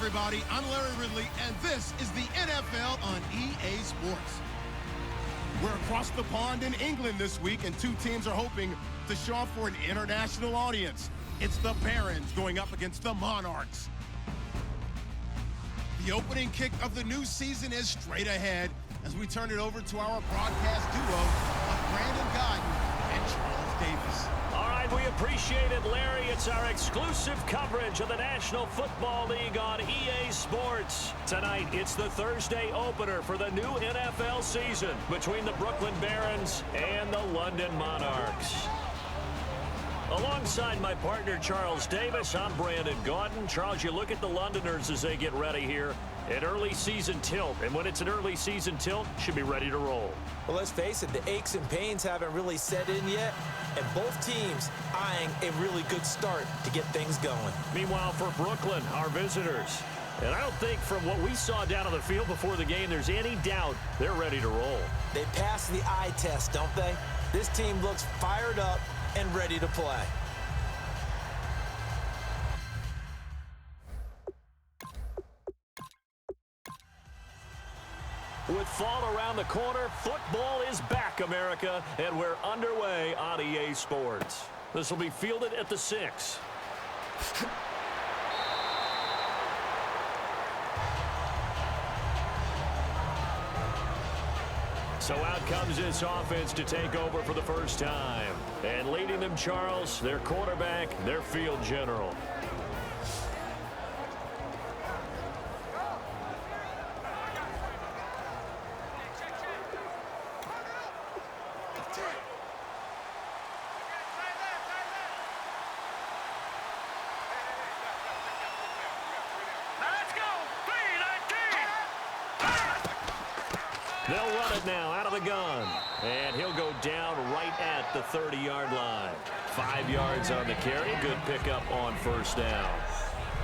everybody. I'm Larry Ridley, and this is the NFL on EA Sports. We're across the pond in England this week, and two teams are hoping to show off for an international audience. It's the Barons going up against the Monarchs. The opening kick of the new season is straight ahead as we turn it over to our broadcast duo of Brandon Godden and Charles Davis. All right, we appreciate it, Larry. It's our exclusive coverage of the National Football League on EA Sports. Tonight, it's the Thursday opener for the new NFL season between the Brooklyn Barons and the London Monarchs. Alongside my partner, Charles Davis, I'm Brandon Gaudin. Charles, you look at the Londoners as they get ready here. An early season tilt, and when it's an early season tilt, should be ready to roll. Well, let's face it, the aches and pains haven't really set in yet, and both teams eyeing a really good start to get things going. Meanwhile, for Brooklyn, our visitors, and I don't think from what we saw down on the field before the game, there's any doubt they're ready to roll. They passed the eye test, don't they? This team looks fired up and ready to play. With fall around the corner, football is back, America, and we're underway on EA Sports. This will be fielded at the 6. So out comes this offense to take over for the first time. And leading them, Charles, their quarterback, their field general. They'll run it now out of the gun. And he'll go down right at the 30-yard line. 5 yards on the carry. Good pickup on first down.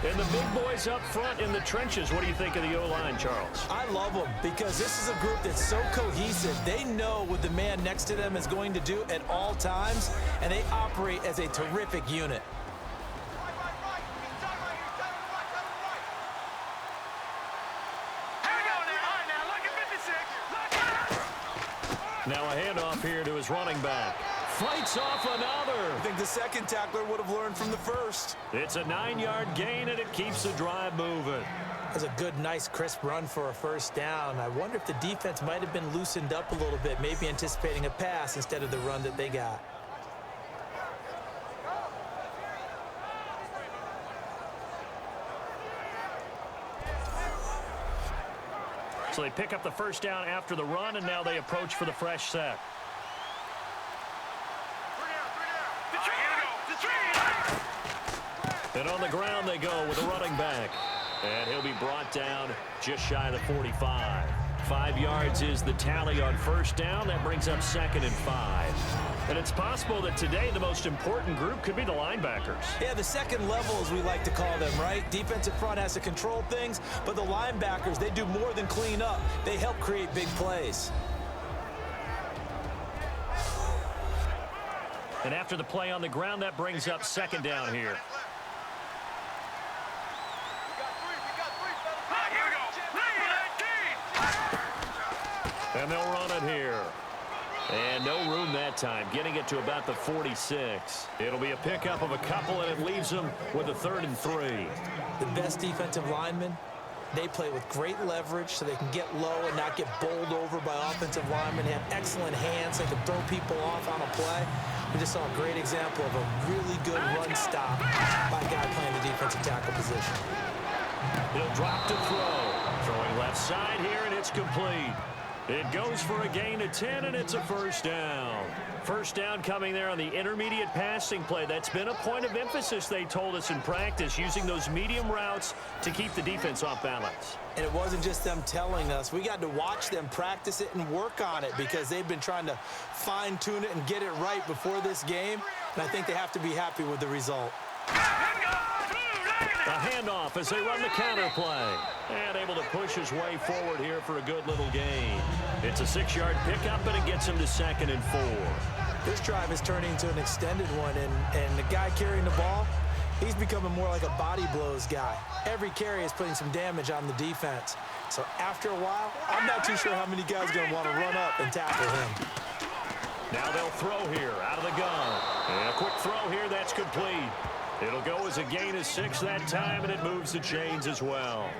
And the big boys up front in the trenches. What do you think of the O-line, Charles? I love them because this is a group that's so cohesive. They know what the man next to them is going to do at all times, and they operate as a terrific unit. Now a handoff here to his running back. Fights off another. I think the second tackler would have learned from the first. It's a 9-yard gain, and it keeps the drive moving. That's a good, nice, crisp run for a first down. I wonder if the defense might have been loosened up a little bit, maybe anticipating a pass instead of the run that they got. So they pick up the first down after the run, and now they approach for the fresh set. And on the ground they go with a running back. And he'll be brought down just shy of the 45. 5 yards is the tally on first down. That brings up 2nd and 5. And it's possible that today the most important group could be the linebackers. Yeah, the second level, as we like to call them, right? Defensive front has to control things, but the linebackers, they do more than clean up. They help create big plays. And after the play on the ground, that brings up 2nd down here. And they'll run it here. And no room that time, getting it to about the 46. It'll be a pickup of a couple, and it leaves them with a 3rd and 3. The best defensive linemen, they play with great leverage so they can get low and not get bowled over by offensive linemen. They have excellent hands. They can throw people off on a play. We just saw a great example of a really good run stop by a guy playing the defensive tackle position. He'll drop to throw. Throwing left side here, and it's complete. It goes for a gain of 10, and it's a first down. First down coming there on the intermediate passing play. That's been a point of emphasis, they told us in practice, using those medium routes to keep the defense off balance. And it wasn't just them telling us. We got to watch them practice it and work on it because they've been trying to fine-tune it and get it right before this game. And I think they have to be happy with the result. A handoff as they run the counter play. And able to push his way forward here for a good little gain. It's a 6-yard pickup, and it gets him to 2nd and 4. This drive is turning into an extended one, and the guy carrying the ball, He's becoming more like a body blows guy. Every carry is putting some damage on the defense. So after a while, I'm not too sure how many guys are going to want to run up and tackle him. Now they'll throw here out of the gun. And a quick throw here, that's complete. It'll go as a gain of 6 that time, and it moves the chains as well.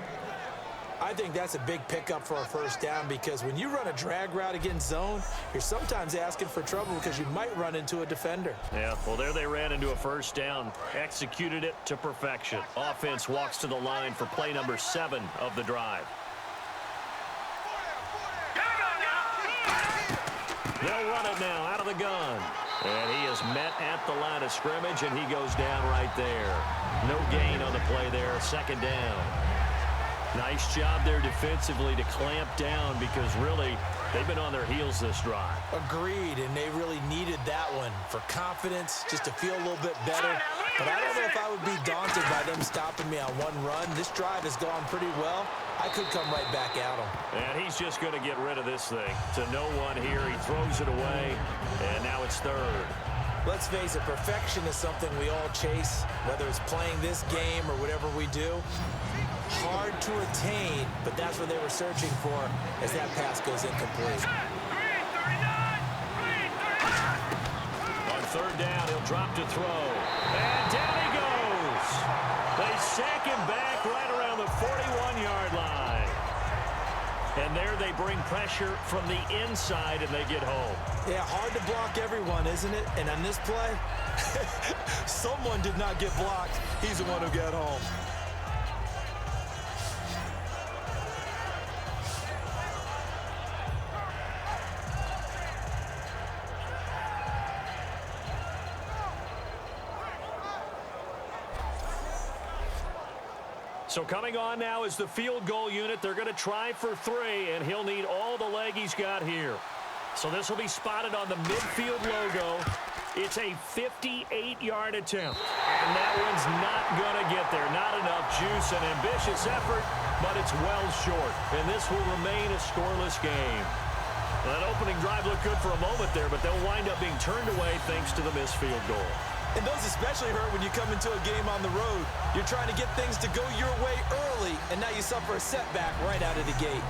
I think that's a big pickup for a first down because when you run a drag route against zone, you're sometimes asking for trouble because you might run into a defender. Yeah, well, there they ran into a first down, executed it to perfection. Offense walks to the line for play number 7 of the drive. They'll run it now out of the gun. And he is met at the line of scrimmage, and he goes down right there. No gain on the play there, second down. Nice job there defensively to clamp down because really they've been on their heels this drive. Agreed, and they really needed that one for confidence, just to feel a little bit better. But I don't know if I would be daunted by them stopping me on one run. This drive has gone pretty well. I could come right back at him. And he's just going to get rid of this thing. To no one here, he throws it away, and now it's third. Let's face it, perfection is something we all chase, whether it's playing this game or whatever we do. Hard to attain, but that's what they were searching for as that pass goes incomplete. On third down, he'll drop to throw. And down he goes. They sack him back right around the 41-yard line. And there they bring pressure from the inside, and they get home. Yeah, hard to block everyone, isn't it? And on this play, someone did not get blocked. He's the one who got home. So coming on now is the field goal unit. They're going to try for 3, and he'll need all the leg he's got here. So this will be spotted on the midfield logo. It's a 58-yard attempt, and that one's not going to get there. Not enough juice, an ambitious effort, but it's well short, and this will remain a scoreless game. Well, that opening drive looked good for a moment there, but they'll wind up being turned away thanks to the missed field goal. And those especially hurt when you come into a game on the road. You're trying to get things to go your way early, and now you suffer a setback right out of the gate.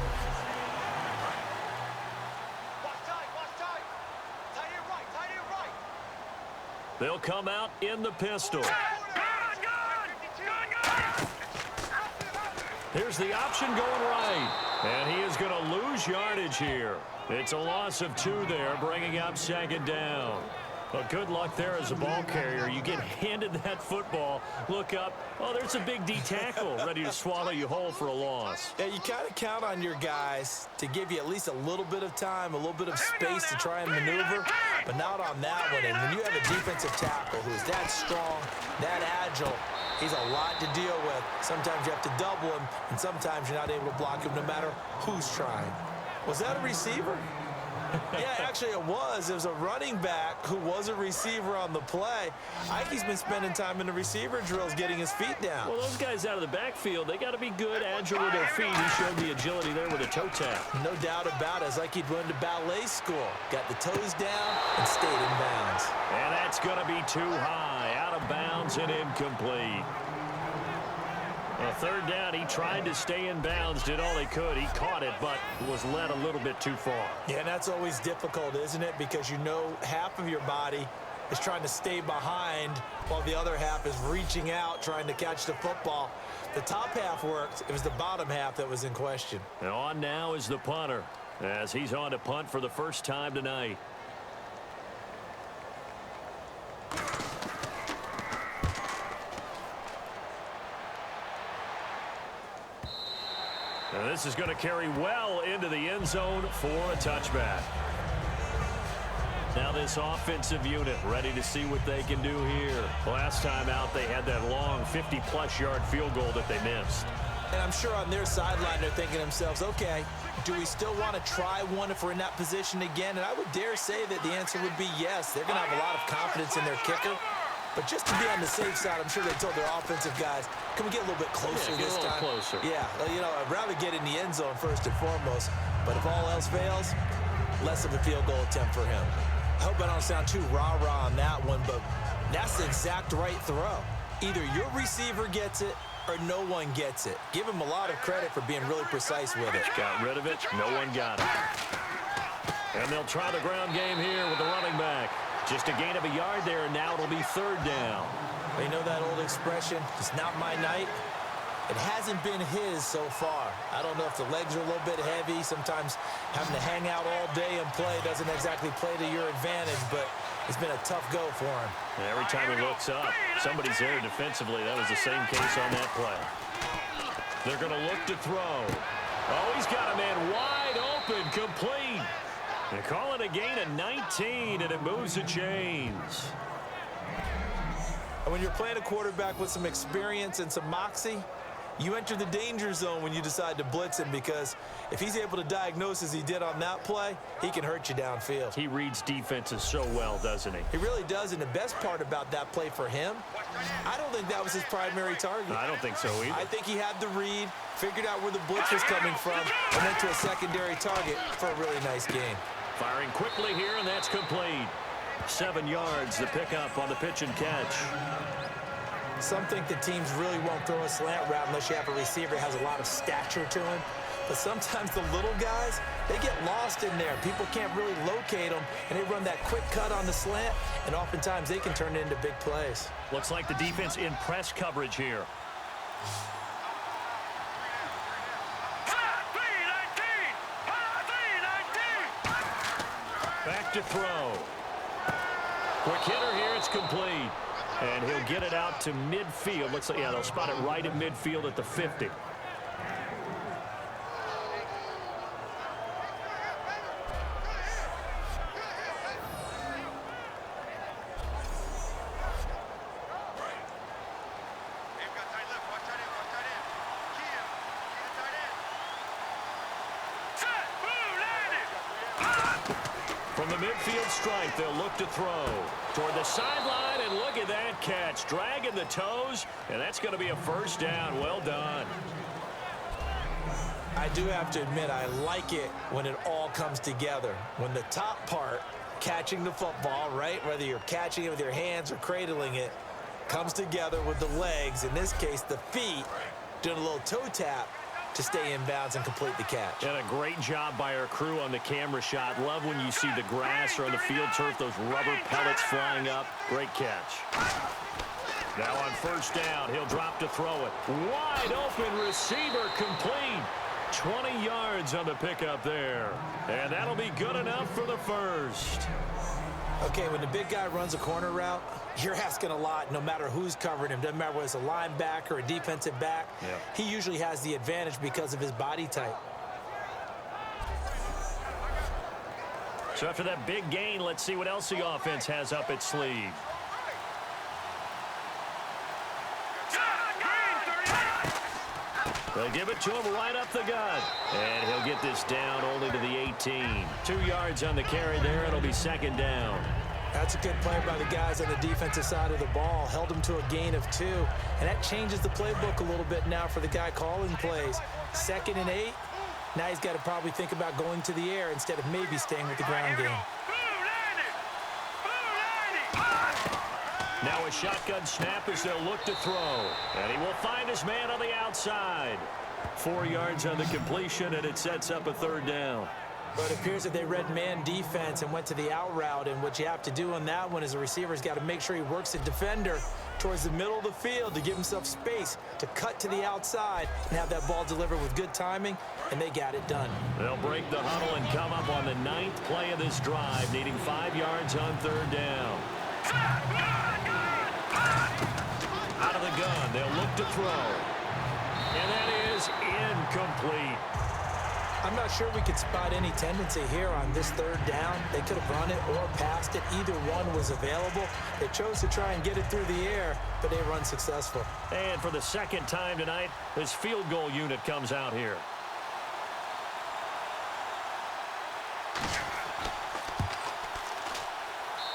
They'll come out in the pistol. Here's the option going right. And he is going to lose yardage here. It's a loss of 2 there, bringing up second down. But good luck there as a ball carrier. You get handed that football, look up, oh, there's a big D tackle ready to swallow you whole for a loss. Yeah, you kind of count on your guys to give you at least a little bit of time, a little bit of space to try and maneuver, but not on that one. And when you have a defensive tackle who's that strong, that agile, he's a lot to deal with. Sometimes you have to double him, and sometimes you're not able to block him no matter who's trying. Was that a receiver? Yeah, actually it was. It was a running back who was a receiver on the play. Ike's been spending time in the receiver drills getting his feet down. Well, those guys out of the backfield, they got to be good, agile with their feet. He showed the agility there with a toe tap. No doubt about it. It's like he'd run to ballet school. Got the toes down and stayed in bounds. And that's going to be too high, out of bounds and incomplete. A third down, he tried to stay in bounds, did all he could. He caught it, but was led a little bit too far. Yeah, and that's always difficult, isn't it? Because you know half of your body is trying to stay behind while the other half is reaching out, trying to catch the football. The top half worked. It was the bottom half that was in question. And on now is the punter, as he's on to punt for the first time tonight. And this is going to carry well into the end zone for a touchback. Now this offensive unit ready to see what they can do here. Last time out, they had that long 50-plus yard field goal that they missed. And I'm sure on their sideline they're thinking to themselves, okay, do we still want to try one if we're in that position again? And I would dare say that the answer would be yes. They're going to have a lot of confidence in their kicker. But just to be on the safe side, I'm sure they told their offensive guys, can we get a little bit closer this time? Closer. Yeah, you know, I'd rather get in the end zone first and foremost. But if all else fails, less of a field goal attempt for him. I hope I don't sound too rah-rah on that one, but that's the exact right throw. Either your receiver gets it or no one gets it. Give him a lot of credit for being really precise with it. Got rid of it. No one got it. And they'll try the ground game here with the running back. Just a gain of a yard there, and now it'll be third down. You know that old expression, it's not my night? It hasn't been his so far. I don't know if the legs are a little bit heavy. Sometimes having to hang out all day and play doesn't exactly play to your advantage, but it's been a tough go for him. And every time he looks up, somebody's there defensively. That was the same case on that play. They're going to look to throw. Oh, he's got a man wide open, complete. They call it a gain of 19, and it moves the chains. And when you're playing a quarterback with some experience and some moxie, you enter the danger zone when you decide to blitz him, because if he's able to diagnose as he did on that play, he can hurt you downfield. He reads defenses so well, doesn't he? He really does, and the best part about that play for him, I don't think that was his primary target. I don't think so either. I think he had the read, figured out where the blitz was coming from, and went to a secondary target for a really nice gain. Firing quickly here, and that's complete. 7 yards, the pickup on the pitch and catch. Some think the teams really won't throw a slant route unless you have a receiver that has a lot of stature to him. But sometimes the little guys, they get lost in there. People can't really locate them, and they run that quick cut on the slant, and oftentimes they can turn it into big plays. Looks like the defense in press coverage here. Back to throw. Quick hitter here, it's complete. And he'll get it out to midfield. Looks like, yeah, they'll spot it right at midfield at the 50. From the midfield stripe, they'll look to throw toward the sideline, and look at that catch. Dragging the toes, and that's going to be a first down. Well done. I do have to admit, I like it when it all comes together. When the top part, catching the football, right, whether you're catching it with your hands or cradling it, comes together with the legs, in this case the feet, doing a little toe tap to stay in bounds and complete the catch. And a great job by our crew on the camera shot. Love when you see the grass or on the field turf, those rubber pellets flying up. Great catch. Now on first down, he'll drop to throw it. Wide open receiver, complete. 20 yards on the pickup there. And that'll be good enough for the first. Okay, when the big guy runs a corner route, you're asking a lot no matter who's covering him. Doesn't matter whether it's a linebacker or a defensive back. Yeah. He usually has the advantage because of his body type. So after that big gain, let's see what else the offense has up its sleeve. They'll give it to him right up the gut. And he'll get this down only to the 18. 2 yards on the carry there. It'll be second down. That's a good play by the guys on the defensive side of the ball. Held him to a gain of 2. And that changes the playbook a little bit now for the guy calling plays. 2nd and 8. Now he's got to probably think about going to the air instead of maybe staying with the ground game. Now a shotgun snap as they'll look to throw. And he will find his man on the outside. 4 yards on the completion, and it sets up a third down. But it appears that they read man defense and went to the out route. And what you have to do on that one is the receiver's got to make sure he works the defender towards the middle of the field to give himself space to cut to the outside and have that ball delivered with good timing, and they got it done. They'll break the huddle and come up on the 9th play of this drive, needing 5 yards on third down. Out of the gun, they'll look to throw. And that is incomplete. I'm not sure we could spot any tendency here on this third down. They could have run it or passed it. Either one was available. They chose to try and get it through the air, but they were unsuccessful. And for the second time tonight, this field goal unit comes out here.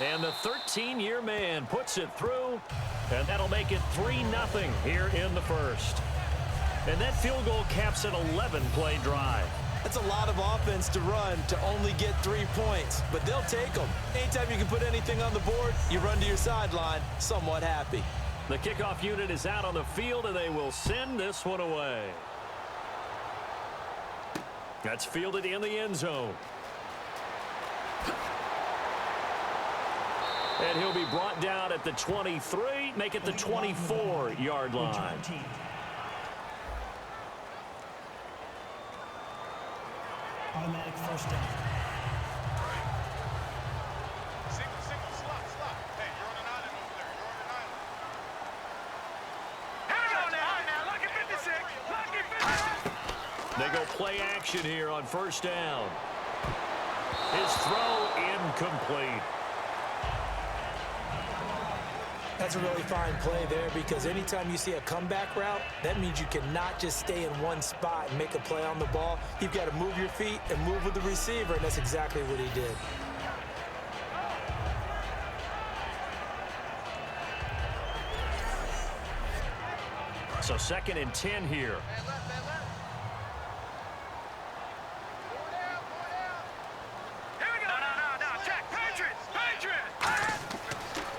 And the 13-year man puts it through, and that'll make it 3-0 here in the first. And that field goal caps an 11-play drive. That's a lot of offense to run to only get 3 points, but they'll take them. Anytime you can put anything on the board, you run to your sideline somewhat happy. The kickoff unit is out on the field, and they will send this one away. That's fielded in the end zone. And he'll be brought down at the 23, make it the 24-yard line. Automatic first down. Single, slot. Hey, you're on an island over there. You're on an island. Here we go now. Lucky 56. Lucky 56. They go play action here on first down. His throw incomplete. That's a really fine play there, because anytime you see a comeback route, that means you cannot just stay in one spot and make a play on the ball. You've got to move your feet and move with the receiver, and that's exactly what he did. So 2nd and 10 here.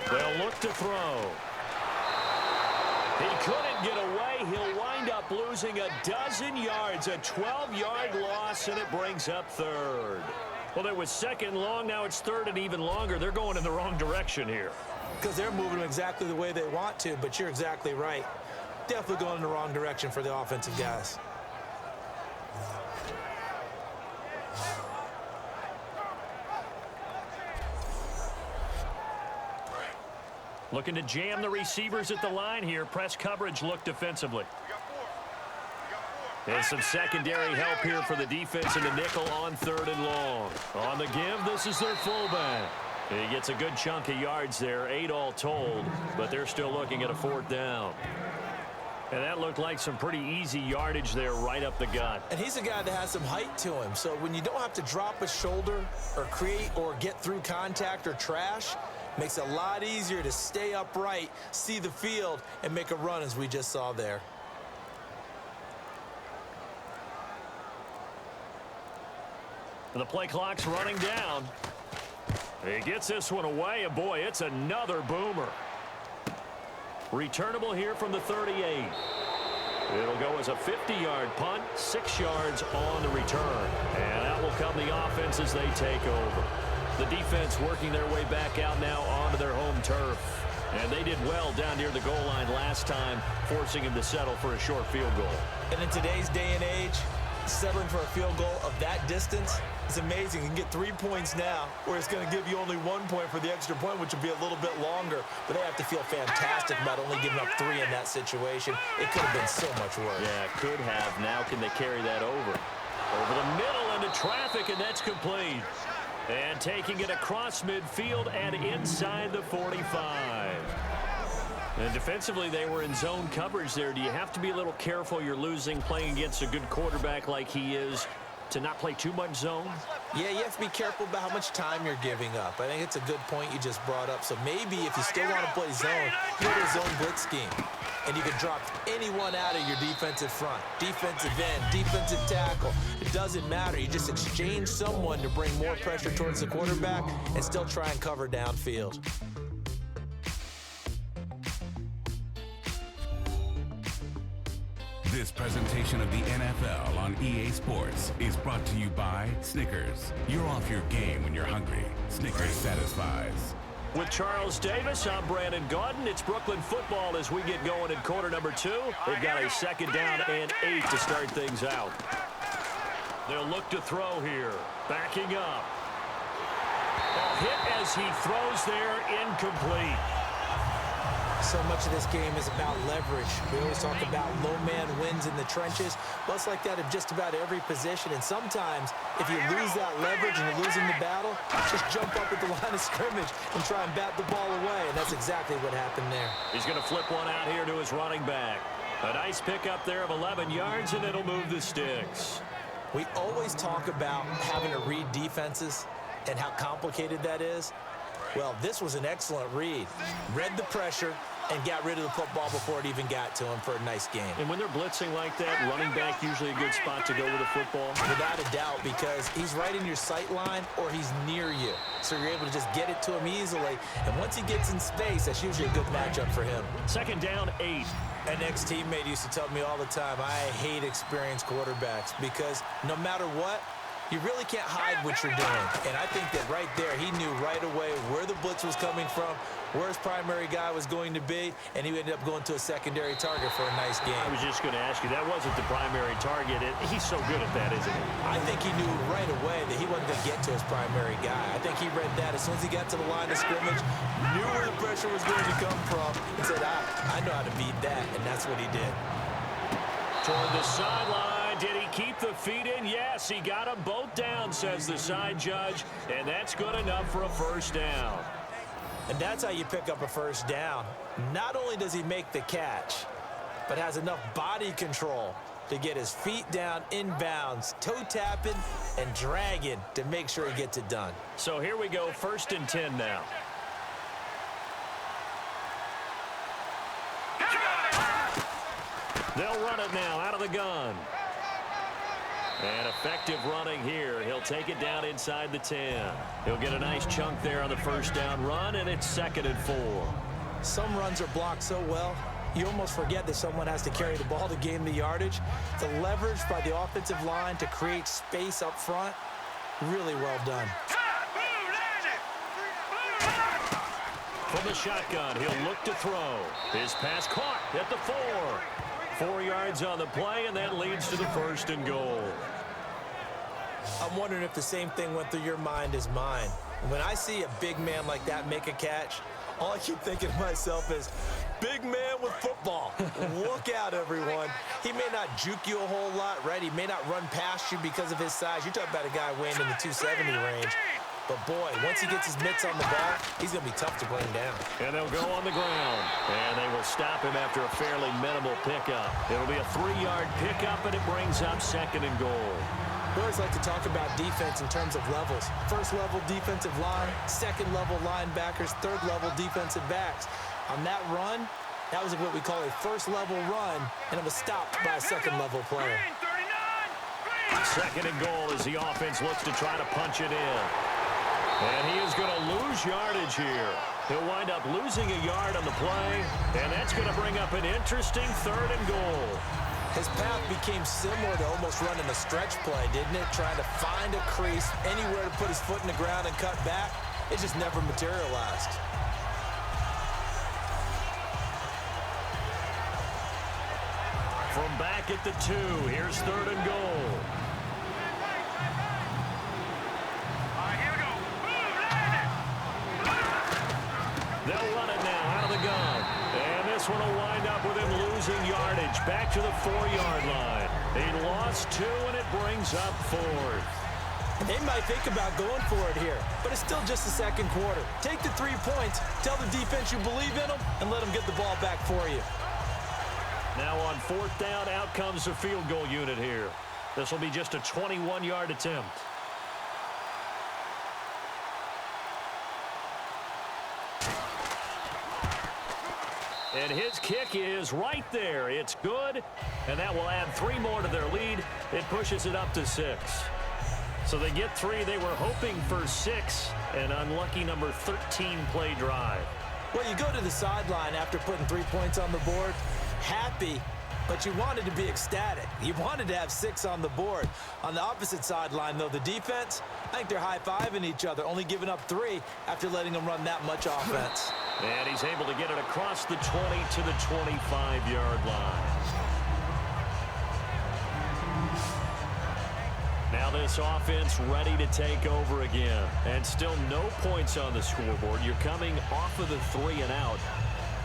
They'll look to throw. He couldn't get away. He'll wind up losing a dozen yards, a 12-yard loss, and it brings up 3rd. Well, it was 2nd long. Now it's 3rd and even longer. They're going in the wrong direction here. Because they're moving them exactly the way they want to, but you're exactly right. Definitely going in the wrong direction for the offensive guys. Looking to jam the receivers at the line here. Press coverage look defensively. And some secondary help here for the defense in the nickel on 3rd and long. On the give, this is their fullback. He gets a good chunk of yards there, 8 all told, but they're still looking at a 4th down. And that looked like some pretty easy yardage there right up the gut. And he's a guy that has some height to him, so when you don't have to drop a shoulder or create or get through contact or trash, makes it a lot easier to stay upright, see the field, and make a run as we just saw there. The play clock's running down. He gets this one away, and boy, it's another boomer. Returnable here from the 38. It'll go as a 50-yard punt, 6 yards on the return. And out will come the offense as they take over. The defense working their way back out now onto their home turf. And they did well down near the goal line last time, forcing him to settle for a short field goal. And in today's day and age, settling for a field goal of that distance is amazing. You can get 3 points now, where it's going to give you only 1 point for the extra point, which will be a little bit longer. But they have to feel fantastic about only giving up 3 in that situation. It could have been so much worse. Yeah, it could have. Now can they carry that over? Over the middle into traffic, and that's complete. And taking it across midfield and inside the 45. And defensively, they were in zone coverage there. Do you have to be a little careful? You're losing playing against a good quarterback like he is, to not play too much zone? Yeah, you have to be careful about how much time you're giving up. I think it's a good point you just brought up. So maybe if you still want to play zone, you go to a zone blitz scheme. And you can drop anyone out of your defensive front, defensive end, defensive tackle. It doesn't matter. You just exchange someone to bring more pressure towards the quarterback and still try and cover downfield. This presentation of the NFL on EA Sports is brought to you by Snickers. You're off your game when you're hungry. Snickers satisfies. With Charles Davis, I'm Brandon Gaudin. It's Brooklyn football as we get going in quarter number 2. They've got a 2nd down and 8 to start things out. They'll look to throw here. Backing up. A hit as he throws there, incomplete. So much of this game is about leverage. We always talk about low man wins in the trenches. Well, it's like that in just about every position. And sometimes, if you lose that leverage and you're losing the battle, just jump up at the line of scrimmage and try and bat the ball away. And that's exactly what happened there. He's going to flip one out here to his running back. A nice pickup there of 11 yards, and it'll move the sticks. We always talk about having to read defenses and how complicated that is. Well, this was an excellent read. Read the pressure and got rid of the football before it even got to him for a nice gain. And when they're blitzing like that, running back usually a good spot to go with a football? Without a doubt, because he's right in your sight line or he's near you. So you're able to just get it to him easily. And once he gets in space, that's usually a good matchup for him. 2nd down, 8. An ex-teammate used to tell me all the time, I hate experienced quarterbacks because no matter what, you really can't hide what you're doing. And I think that right there, he knew right away where the blitz was coming from, where his primary guy was going to be, and he ended up going to a secondary target for a nice game. I was just going to ask you, that wasn't the primary target. He's so good at that, isn't he? I think he knew right away that he wasn't going to get to his primary guy. I think he read that as soon as he got to the line of scrimmage, knew where the pressure was going to come from, and said, I know how to beat that, and that's what he did. Toward the sideline. Did he keep the feet in? Yes, he got them both down, says the side judge, and that's good enough for a first down. And that's how you pick up a first down. Not only does he make the catch, but has enough body control to get his feet down inbounds, toe tapping and dragging to make sure he gets it done. So here we go, 1st and 10 now. They'll run it now out of the gun. And effective running here. He'll take it down inside the 10. He'll get a nice chunk there on the first down run, and it's 2nd and 4. Some runs are blocked so well, you almost forget that someone has to carry the ball to gain the yardage. The leverage by the offensive line to create space up front, really well done. From the shotgun, he'll look to throw. His pass caught at the 4. 4 yards on the play, and that leads to the 1st and goal. I'm wondering if the same thing went through your mind as mine. When I see a big man like that make a catch, all I keep thinking to myself is, big man with football. Look out, everyone. He may not juke you a whole lot, right? He may not run past you because of his size. You're talking about a guy weighing in the 270 range. But, boy, once he gets his mitts on the ball, he's going to be tough to bring down. And they'll go on the ground. And they will stop him after a fairly minimal pickup. It'll be a 3-yard pickup, and it brings up 2nd and goal. We always like to talk about defense in terms of levels. 1st level defensive line, 2nd level linebackers, 3rd level defensive backs. On that run, that was what we call a 1st level run, and it was stopped by a 2nd level player. 2nd and goal as the offense looks to try to punch it in. And he is going to lose yardage here. He'll wind up losing a yard on the play, and that's going to bring up an interesting 3rd and goal. His path became similar to almost running a stretch play, didn't it? Trying to find a crease, anywhere to put his foot in the ground and cut back. It just never materialized. From back at the 2, here's 3rd and goal. They'll run it now out of the gun. And this one will wind up with him losing yardage back to the 4-yard line. He lost 2, and it brings up 4th. They might think about going for it here, but it's still just the 2nd quarter. Take the 3 points, tell the defense you believe in them, and let them get the ball back for you. Now on 4th down, out comes the field goal unit here. This will be just a 21-yard attempt. And his kick is right there. It's good, and that will add 3 more to their lead. It pushes it up to 6. So they get 3. They were hoping for 6. An unlucky number 13 play drive. Well, you go to the sideline after putting 3 points on the board, happy, but you wanted to be ecstatic. You wanted to have 6 on the board. On the opposite sideline, though, the defense, I think they're high-fiving each other, only giving up 3 after letting them run that much offense. And he's able to get it across the 20 to the 25-yard line. Now this offense ready to take over again. And still no points on the scoreboard. You're coming off of the 3 and out.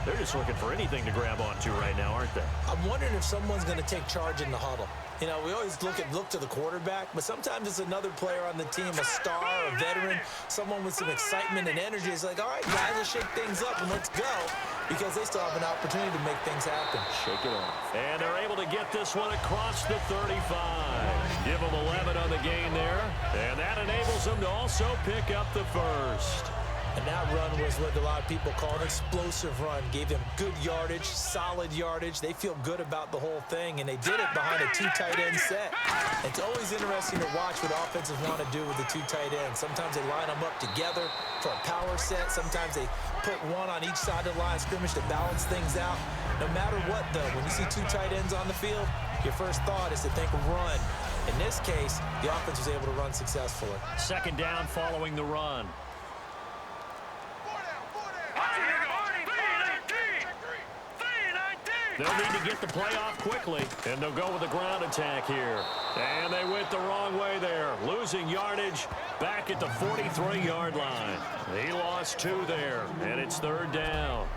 They're just looking for anything to grab onto right now, aren't they? I'm wondering if someone's going to take charge in the huddle. You know, we always look to the quarterback, but sometimes it's another player on the team, a star, a veteran, someone with some excitement and energy. It's like, all right, guys, let's shake things up and let's go, because they still have an opportunity to make things happen. Shake it off. And they're able to get this one across the 35. Give them 11 on the gain there, and that enables them to also pick up the 1st. And that run was what a lot of people call an explosive run. Gave them good yardage, solid yardage. They feel good about the whole thing, and they did it behind a 2 tight end set. It's always interesting to watch what offenses want to do with the 2 tight ends. Sometimes they line them up together for a power set. Sometimes they put one on each side of the line of scrimmage to balance things out. No matter what, though, when you see 2 tight ends on the field, your first thought is to think run. In this case, the offense was able to run successfully. Second down following the run. They'll need to get the play off quickly, and they'll go with a ground attack here. And they went the wrong way there, losing yardage back at the 43-yard line. He lost 2 there, and it's third down.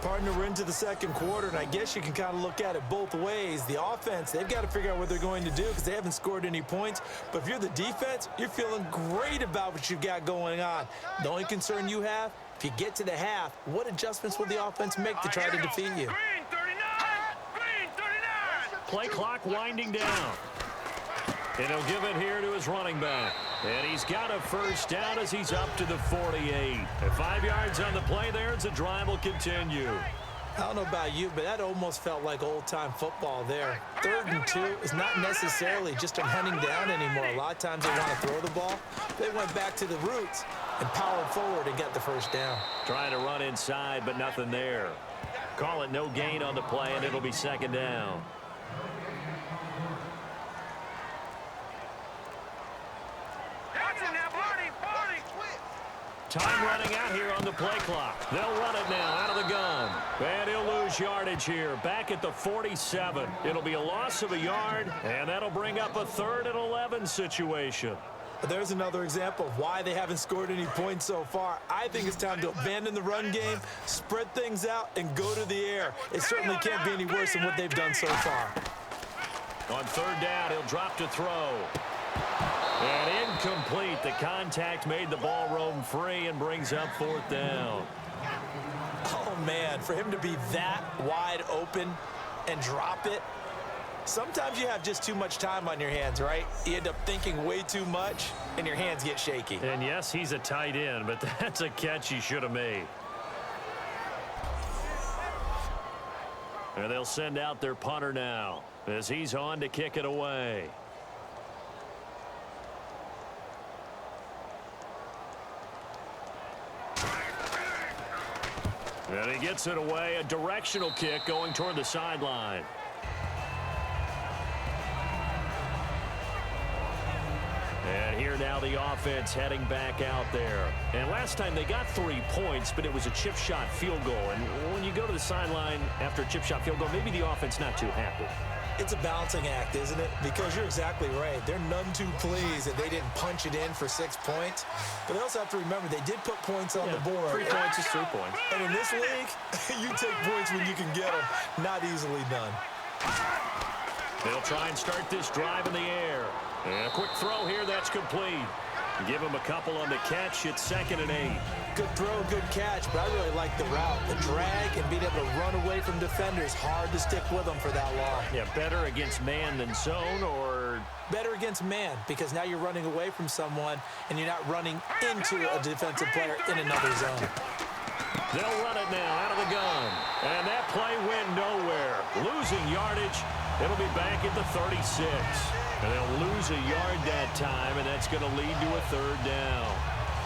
Partner, we're into the second quarter, and I guess you can kind of look at it both ways. The offense, they've got to figure out what they're going to do because they haven't scored any points. But if you're the defense, you're feeling great about what you've got going on. The only concern you have, if you get to the half, what adjustments will the offense make to try to defeat you? Play clock winding down. And he'll give it here to his running back. And he's got a first down as he's up to the 48. And 5 yards on the play there as the drive will continue. I don't know about you, but that almost felt like old-time football there. 3rd and 2 is not necessarily just a hunting down anymore. A lot of times they want to throw the ball. They went back to the roots and powered forward and got the first down. Trying to run inside, but nothing there. Call it no gain on the play, and it'll be second down. Time running out here on the play clock. They'll run it now out of the gun. And he'll lose yardage here. Back at the 47. It'll be a loss of a yard, and that'll bring up a 3rd and 11 situation. There's another example of why they haven't scored any points so far. I think it's time to abandon the run game, spread things out, and go to the air. It certainly can't be any worse than what they've done so far. On 3rd down, he'll drop to throw. And incomplete. The contact made the ball roam free and brings up 4th down. Oh, man, for him to be that wide open and drop it, sometimes you have just too much time on your hands, right? You end up thinking way too much, and your hands get shaky. And, yes, he's a tight end, but that's a catch he should have made. And they'll send out their punter now as he's on to kick it away. And he gets it away, a directional kick going toward the sideline. And here now the offense heading back out there. And last time they got 3 points, but it was a chip shot field goal. And when you go to the sideline after a chip shot field goal, maybe the offense not too happy. It's a balancing act, isn't it? Because you're exactly right. They're none too pleased that they didn't punch it in for 6 points. But they also have to remember they did put points on the board. 3 points is 3 points. And in this league, you take points when you can get them. Not easily done. They'll try and start this drive in the air. And a quick throw here, that's complete. Give him a couple on the catch. It's 2nd and 8. Good throw, good catch, but I really like the route. The drag and being able to run away from defenders. Hard to stick with them for that long. Yeah, better against man than zone, or better against man, because now you're running away from someone and you're not running into a defensive player in another zone. They'll run it now out of the gun. And that play went nowhere. Losing yardage. It'll be back at the 36. And they'll lose a yard that time, and that's going to lead to a 3rd down.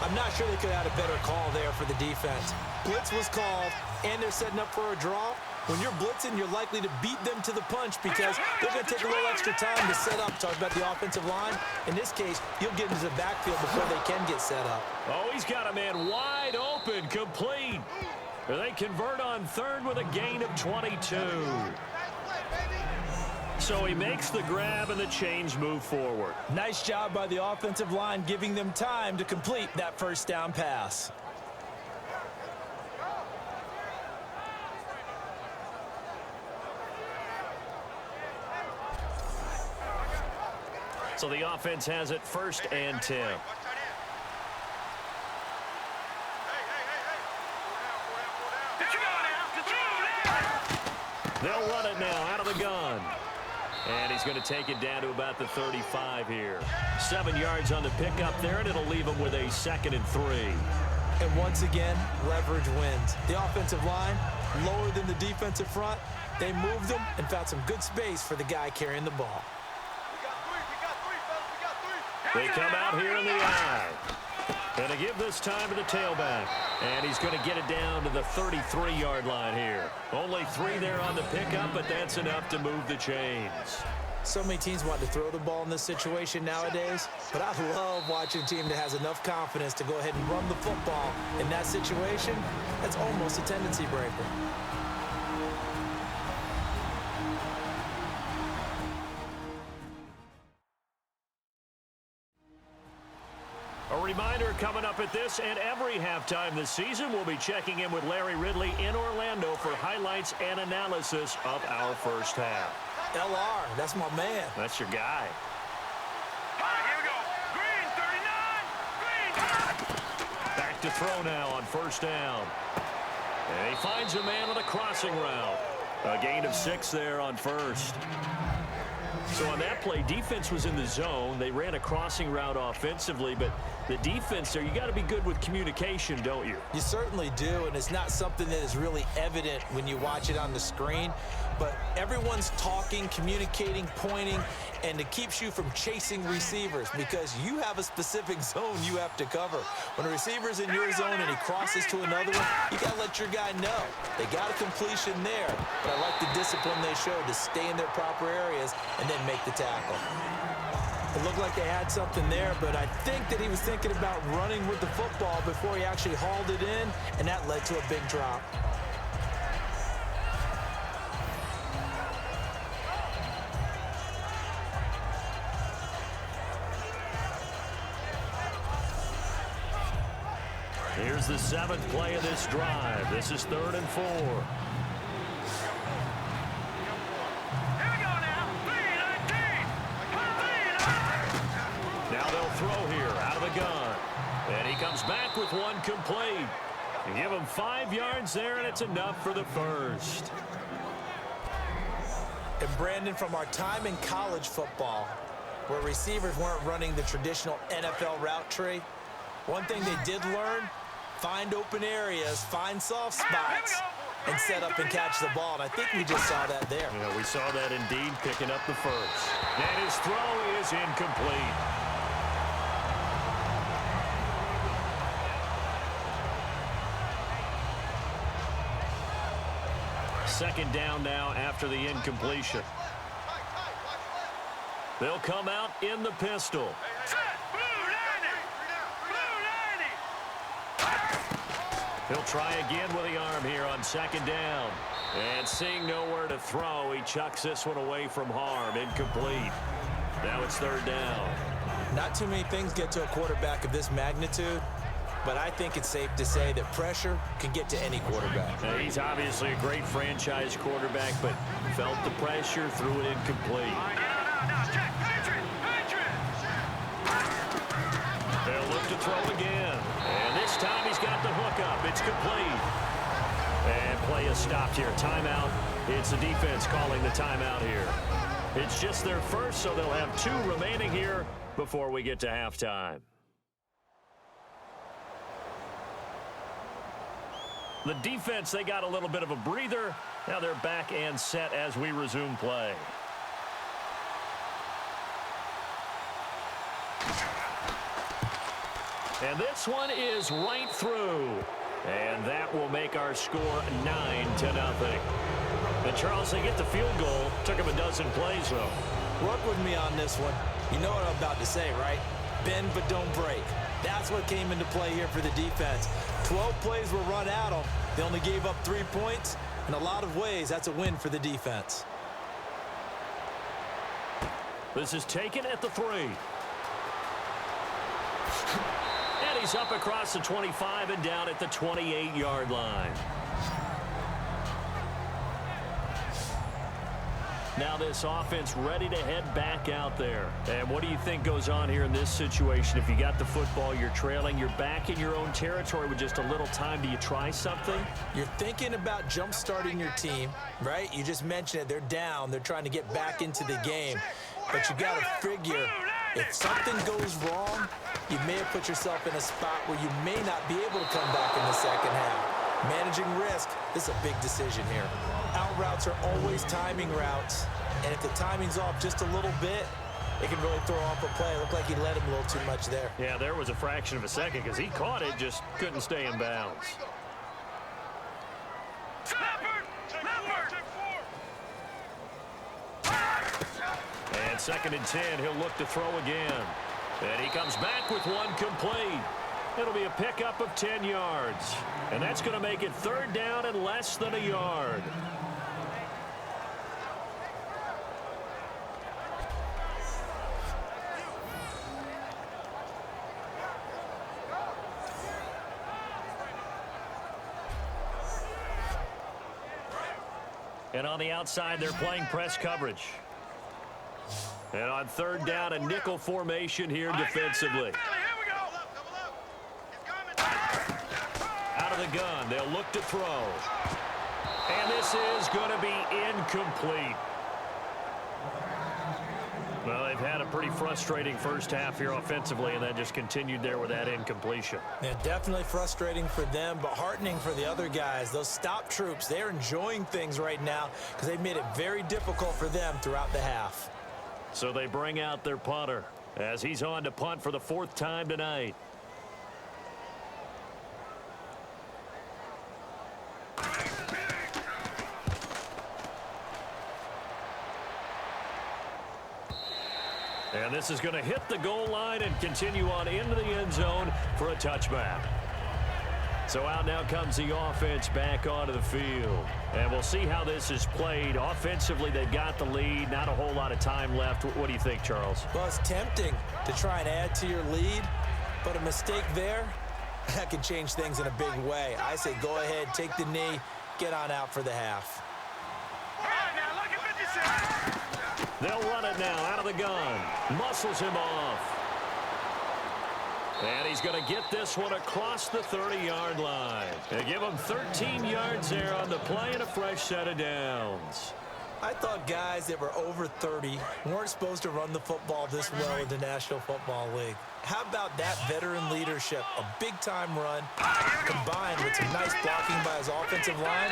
I'm not sure they could have had a better call there for the defense. Blitz was called, and they're setting up for a draw. When you're blitzing, you're likely to beat them to the punch because they're going to take a little extra time to set up. Talk about the offensive line. In this case, you'll get into the backfield before they can get set up. Oh, he's got a man wide open, complete. They convert on 3rd with a gain of 22. So he makes the grab and the change move forward. Nice job by the offensive line, giving them time to complete that first down pass. So the offense has it 1st and 10. They'll run it now out of the gun. And he's going to take it down to about the 35 here. 7 yards on the pickup there, and it'll leave him with a 2nd and 3. And once again, leverage wins. The offensive line, lower than the defensive front. They moved them and found some good space for the guy carrying the ball. They come out here in the eye. And to give this time to the tailback. And he's going to get it down to the 33-yard line here. Only 3 there on the pickup, but that's enough to move the chains. So many teams want to throw the ball in this situation nowadays, but I love watching a team that has enough confidence to go ahead and run the football. In that situation, that's almost a tendency breaker. A reminder coming up at this and every halftime this season, we'll be checking in with Larry Ridley in Orlando for highlights and analysis of our first half. LR, that's my man. That's your guy. All right, here we go. Green, 39. Green. Back to throw now on first down. And he finds a man on a crossing route. A gain of 6 there on first. So on that play, defense was in the zone. They ran a crossing route offensively, but the defense there, you got to be good with communication, don't you? You certainly do, and it's not something that is really evident when you watch it on the screen. But everyone's talking, communicating, pointing, and it keeps you from chasing receivers because you have a specific zone you have to cover. When a receiver's in your zone and he crosses to another one, you got to let your guy know. They got a completion there, but I like the discipline they showed to stay in their proper areas and then make the tackle. It looked like they had something there, but I think that he was thinking about running with the football before he actually hauled it in, and that led to a big drop. Here's the 7th play of this drive. This is 3rd and 4. Here we go now. 3-19. Now they'll throw here out of the gun. And he comes back with one complete. You give him 5 yards there, and it's enough for the first. And Brandon, from our time in college football, where receivers weren't running the traditional NFL route tree, one thing they did learn, find open areas, find soft spots, and set up and catch the ball. And I think we just saw that there. Yeah, we saw that indeed, picking up the first. And his throw is incomplete. Second down now after the incompletion. They'll come out in the pistol. Set. Blue 90. He'll try again with the arm here on second down. And seeing nowhere to throw, he chucks this one away from harm. Incomplete. Now it's 3rd down. Not too many things get to a quarterback of this magnitude, but I think it's safe to say that pressure can get to any quarterback. Now, he's obviously a great franchise quarterback, but felt the pressure, threw it incomplete. No, check. Patriot. They'll look to throw again. And this time he's got the hook up. It's complete. And play is stopped here. Timeout. It's the defense calling the timeout here. It's just their first, so they'll have 2 remaining here before we get to halftime. The defense, they got a little bit of a breather. Now they're back and set as we resume play. And this one is right through. And that will make our score 9-0. And Charles, they get the field goal. Took him a dozen plays, though. Work with me on this one. You know what I'm about to say, right? Bend but don't break. That's what came into play here for the defense. 12 plays were run at them. They only gave up 3 points. In a lot of ways, that's a win for the defense. This is taken at the 3. And he's up across the 25 and down at the 28-yard line. Now this offense ready to head back out there. And what do you think goes on here in this situation? If you got the football, you're trailing, you're back in your own territory with just a little time. Do you try something? You're thinking about jump-starting your team, right? You just mentioned it. They're down. They're trying to get back into the game. But you got to figure If something goes wrong, you may have put yourself in a spot where you may not be able to come back in the second half. Managing risk, this is a big decision here. Out routes are always timing routes, and if the timing's off just a little bit, it can really throw off a play. It looked like he let him a little too much there. Yeah, there was a fraction of a second because he caught it, just couldn't stay in bounds. And 2nd and 10, he'll look to throw again. And he comes back with one complete. It'll be a pickup of 10 yards. And that's going to make it 3rd down and less than a yard. And on the outside, they're playing press coverage. And on 3rd down, a nickel formation here defensively. Out of the gun, they'll look to throw. And this is going to be incomplete. Well, they've had a pretty frustrating first half here offensively, and then just continued there with that incompletion. Yeah, definitely frustrating for them, but heartening for the other guys. Those stop troops, they're enjoying things right now because they've made it very difficult for them throughout the half. So they bring out their punter as he's on to punt for the 4th time tonight. And this is going to hit the goal line and continue on into the end zone for a touchback. So out now comes the offense back onto the field. And we'll see how this is played. Offensively, they've got the lead. Not a whole lot of time left. What do you think, Charles? Well, it's tempting to try and add to your lead, but a mistake there, that could change things in a big way. I say go ahead, take the knee, get on out for the half. All right, now look at 56. They'll run it now out of the gun. Muscles him off. And he's going to get this one across the 30-yard line. They give him 13 yards there on the play and a fresh set of downs. I thought guys that were over 30 weren't supposed to run the football this well in the National Football League. How about that veteran leadership? A big-time run combined with some nice blocking by his offensive line,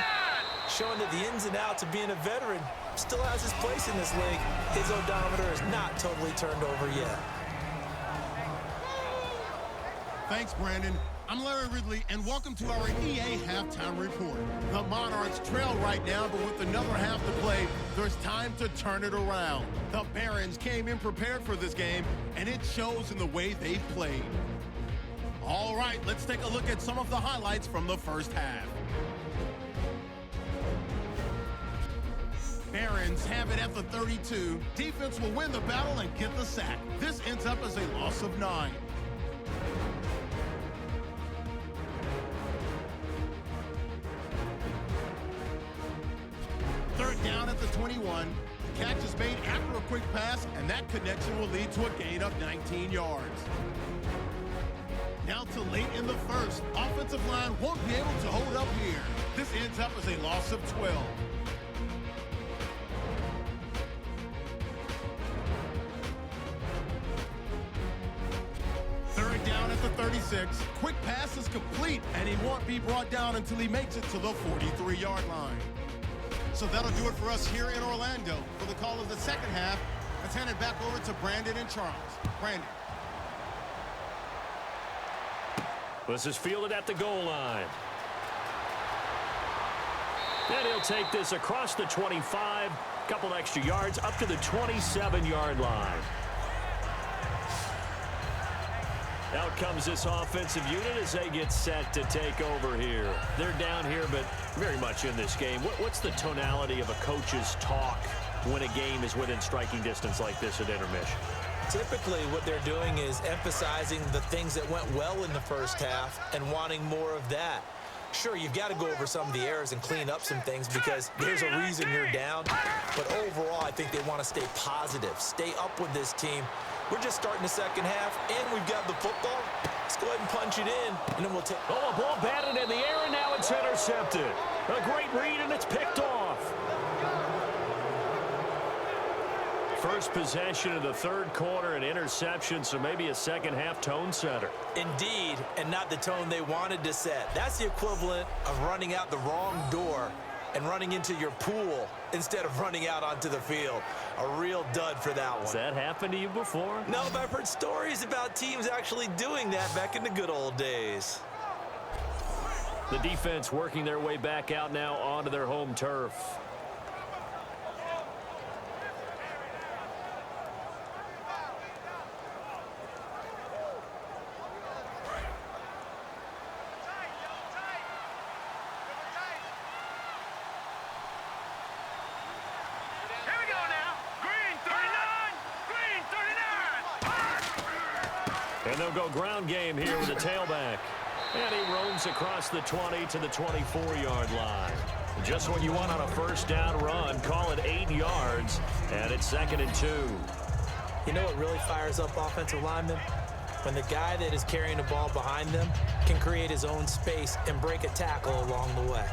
showing that the ins and outs of being a veteran still has his place in this league. His odometer is not totally turned over yet. Thanks, Brandon. I'm Larry Ridley, and welcome to our EA Halftime Report. The Monarchs trail right now, but with another half to play, there's time to turn it around. The Barons came in prepared for this game, and it shows in the way they've played. All right, let's take a look at some of the highlights from the first half. Barons have it at the 32. Defense will win the battle and get the sack. This ends up as a loss of 9. Third down at the 21. The catch is made after a quick pass, and that connection will lead to a gain of 19 yards. Now to late in the first. Offensive line won't be able to hold up here. This ends up as a loss of 12. Third down at the 36. Quick pass is complete, and he won't be brought down until he makes it to the 43-yard line. So that'll do it for us here in Orlando. For the call of the second half, let's hand it back over to Brandon and Charles. Brandon. This is fielded at the goal line. And he'll take this across the 25, couple extra yards up to the 27-yard line. Out comes this offensive unit as they get set to take over here. They're down here, but very much in this game. What's the tonality of a coach's talk when a game is within striking distance like this at intermission? Typically, what they're doing is emphasizing the things that went well in the first half and wanting more of that. Sure, you've got to go over some of the errors and clean up some things because there's a reason you're down. But overall, I think they want to stay positive, stay up with this team. We're just starting the second half, and we've got the football. Let's go ahead and punch it in, and then we'll take... Oh, a ball batted in the air, and now it's intercepted. A great read, and it's picked off. First possession of the third quarter, an interception, so maybe a second-half tone setter. Indeed, and not the tone they wanted to set. That's the equivalent of running out the wrong door and running into your pool instead of running out onto the field. A real dud for that one. Has that happened to you before? No, but I've heard stories about teams actually doing that back in the good old days. The defense working their way back out now onto their home turf. And they'll go ground game here with the tailback. And he roams across the 20 to the 24-yard line. Just what you want on a first down run. Call it 8 yards, and it's 2nd and 2. You know what really fires up offensive linemen? When the guy that is carrying the ball behind them can create his own space and break a tackle along the way.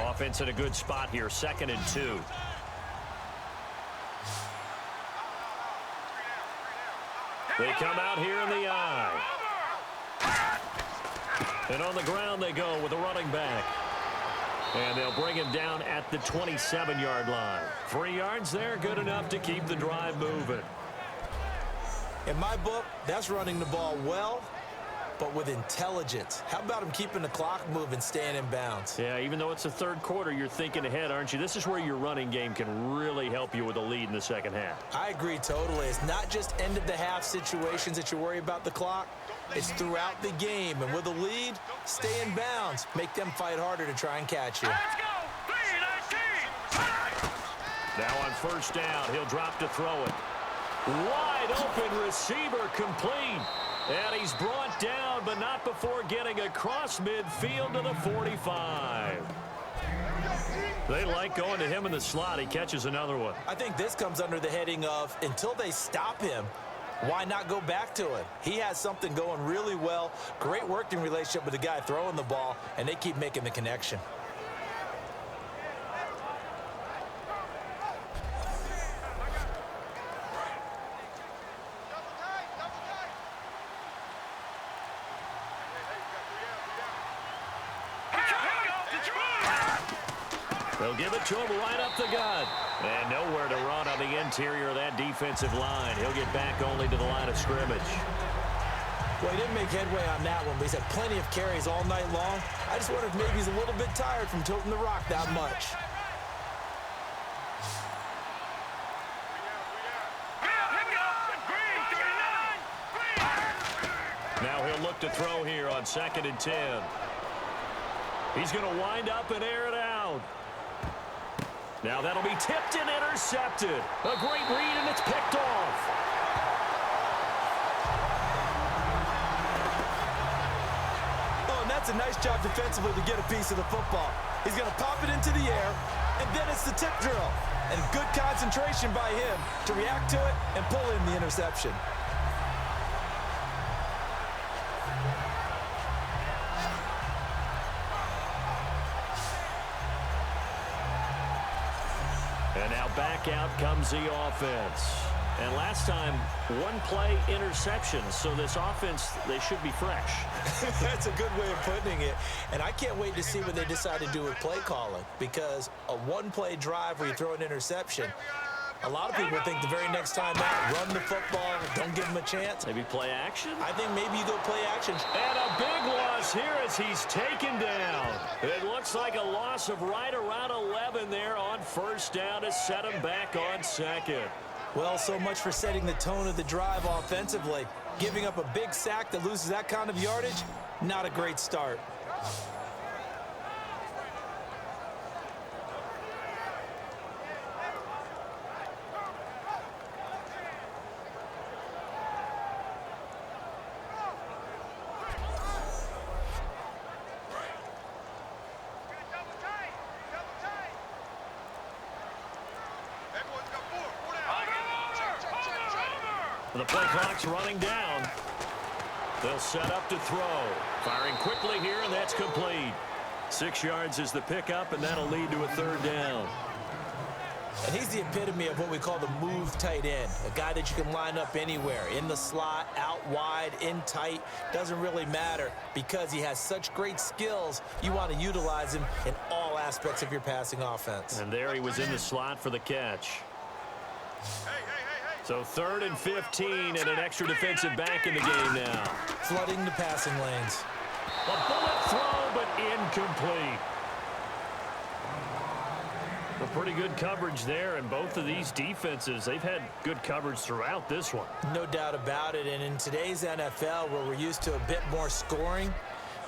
Offense in a good spot here, 2nd and 2. They come out here in the eye. And on the ground they go with a running back. And they'll bring him down at the 27-yard line. 3 yards there, good enough to keep the drive moving. In my book, that's running the ball well, but with intelligence. How about him keeping the clock moving, staying in bounds? Yeah, even though it's the third quarter, you're thinking ahead, aren't you? This is where your running game can really help you with a lead in the second half. I agree totally. It's not just end-of-the-half situations that you worry about the clock. It's throughout the game. And with a lead, stay in bounds. Make them fight harder to try and catch you. Let's go! 3-19! Now on first down, he'll drop to throw it. Wide open receiver complete. And he's brought down, but not before getting across midfield to the 45. They like going to him in the slot. He catches another one. I think this comes under the heading of until they stop him, why not go back to it? He has something going really well. Great working relationship with the guy throwing the ball, and they keep making the connection. They'll give it to him right up the gut. And nowhere to run on the interior of that defensive line. He'll get back only to the line of scrimmage. Well, he didn't make headway on that one, but he's had plenty of carries all night long. I just wonder if maybe he's a little bit tired from tilting the rock that much. Now he'll look to throw here on 2nd and 10. He's going to wind up and air it out. Now that'll be tipped and intercepted. A great read, and it's picked off. Oh, and that's a nice job defensively to get a piece of the football. He's going to pop it into the air, and then it's the tip drill. And good concentration by him to react to it and pull in the interception. And now back out comes the offense. And last time, one play interception. So this offense, they should be fresh. That's a good way of putting it. And I can't wait to see what they decide to do with play calling, because a one-play drive where you throw an interception, a lot of people think the very next time out, run the football, don't give them a chance. Maybe play action? I think maybe you go play action. And a big loss here as he's taken down. It looks like a loss of right around 11 there on first down to set him back on second. Well, so much for setting the tone of the drive offensively. Giving up a big sack that loses that kind of yardage, not a great start. The play clock's running down. They'll set up to throw. Firing quickly here, and that's complete. 6 yards is the pickup, and that'll lead to a third down. And he's the epitome of what we call the move tight end, a guy that you can line up anywhere, in the slot, out wide, in tight, doesn't really matter because he has such great skills. You want to utilize him in all aspects of your passing offense. And there he was in the slot for the catch. So 3rd and 15 and an extra defensive back in the game now. Flooding the passing lanes. A bullet throw, but incomplete. A pretty good coverage there, and both of these defenses, they've had good coverage throughout this one. No doubt about it, and in today's NFL, where we're used to a bit more scoring,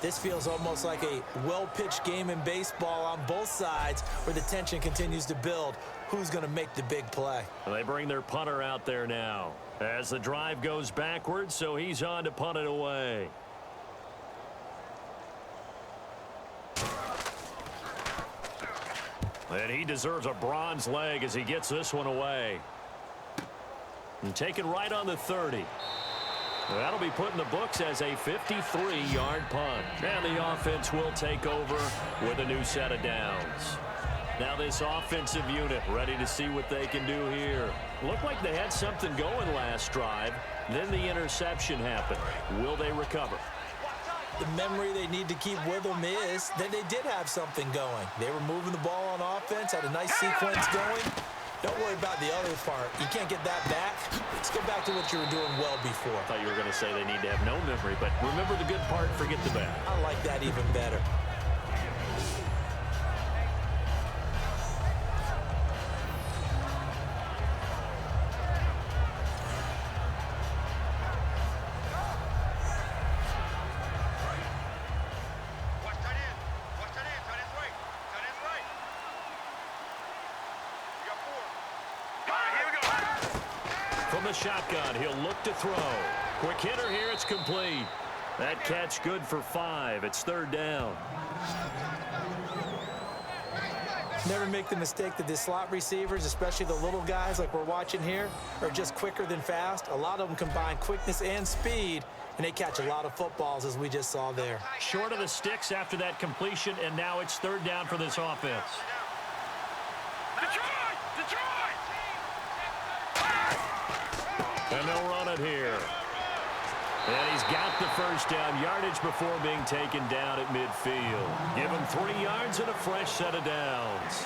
this feels almost like a well-pitched game in baseball on both sides where the tension continues to build. Who's going to make the big play? Well, they bring their punter out there now as the drive goes backwards, so he's on to punt it away. And he deserves a bronze leg as he gets this one away. And taken right on the 30. That'll be put in the books as a 53-yard punt. And the offense will take over with a new set of downs. Now this offensive unit ready to see what they can do here. Looked like they had something going last drive. Then the interception happened. Will they recover? The memory they need to keep with them is that they did have something going. They were moving the ball on offense, had a nice sequence going. Don't worry about the other part. You can't get that back. Let's go back to what you were doing well before. I thought you were going to say they need to have no memory, but remember the good part, forget the bad. I like that even better. From the shotgun, he'll look to throw. Quick hitter here, it's complete. That catch good for 5. It's 3rd down. Never make the mistake that the slot receivers, especially the little guys like we're watching here, are just quicker than fast. A lot of them combine quickness and speed, and they catch a lot of footballs, as we just saw there. Short of the sticks after that completion, and now it's 3rd down for this offense. And they'll run it here. And he's got the first down yardage before being taken down at midfield. Give him 3 yards and a fresh set of downs.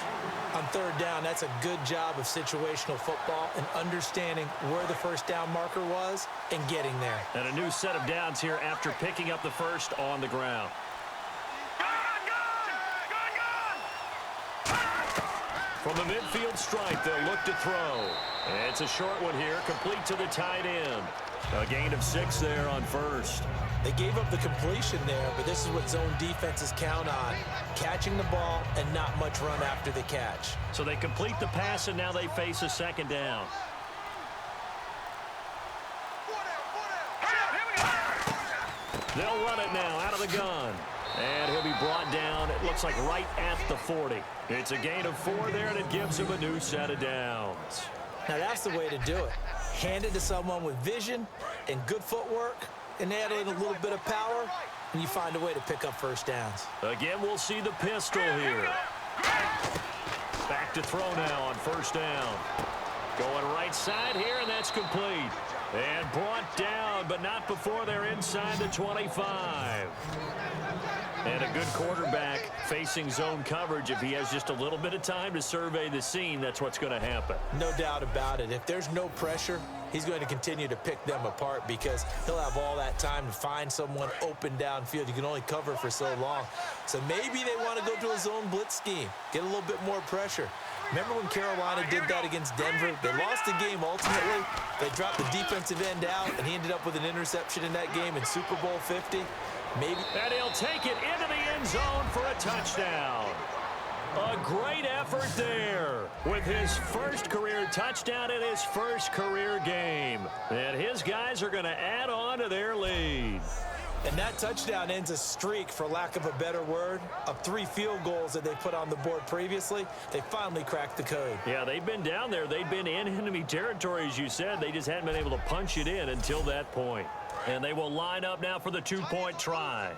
On 3rd down, that's a good job of situational football and understanding where the first down marker was and getting there. And a new set of downs here after picking up the first on the ground. From the midfield stripe, they'll look to throw. And it's a short one here, complete to the tight end. A gain of 6 there on 1st. They gave up the completion there, but this is what zone defenses count on. Catching the ball and not much run after the catch. So they complete the pass, and now they face a 2nd down. They'll run it now out of the gun. And he'll be brought down, it looks like right at the 40. It's a gain of 4 there, and it gives him a new set of downs. Now that's the way to do it. Hand it to someone with vision and good footwork, and add in a little bit of power, and you find a way to pick up first downs. Again, we'll see the pistol here. Back to throw now on 1st down. Going right side here, and that's complete. And brought down, but not before they're inside the 25. And a good quarterback facing zone coverage. If he has just a little bit of time to survey the scene, that's what's going to happen. No doubt about it. If there's no pressure, he's going to continue to pick them apart because he'll have all that time to find someone open downfield. You can only cover for so long. So maybe they want to go to a zone blitz scheme, get a little bit more pressure. Remember when Carolina did that against Denver? They lost the game ultimately. They dropped the defensive end out, and he ended up with an interception in that game in Super Bowl 50. Maybe. And he'll take it into the end zone for a touchdown. A great effort there with his first career touchdown in his first career game. And his guys are going to add on to their lead. And that touchdown ends a streak, for lack of a better word, of 3 field goals that they put on the board previously. They finally cracked the code. Yeah, they've been down there. They've been in enemy territory, as you said. They just hadn't been able to punch it in until that point. And they will line up now for the 2-point try.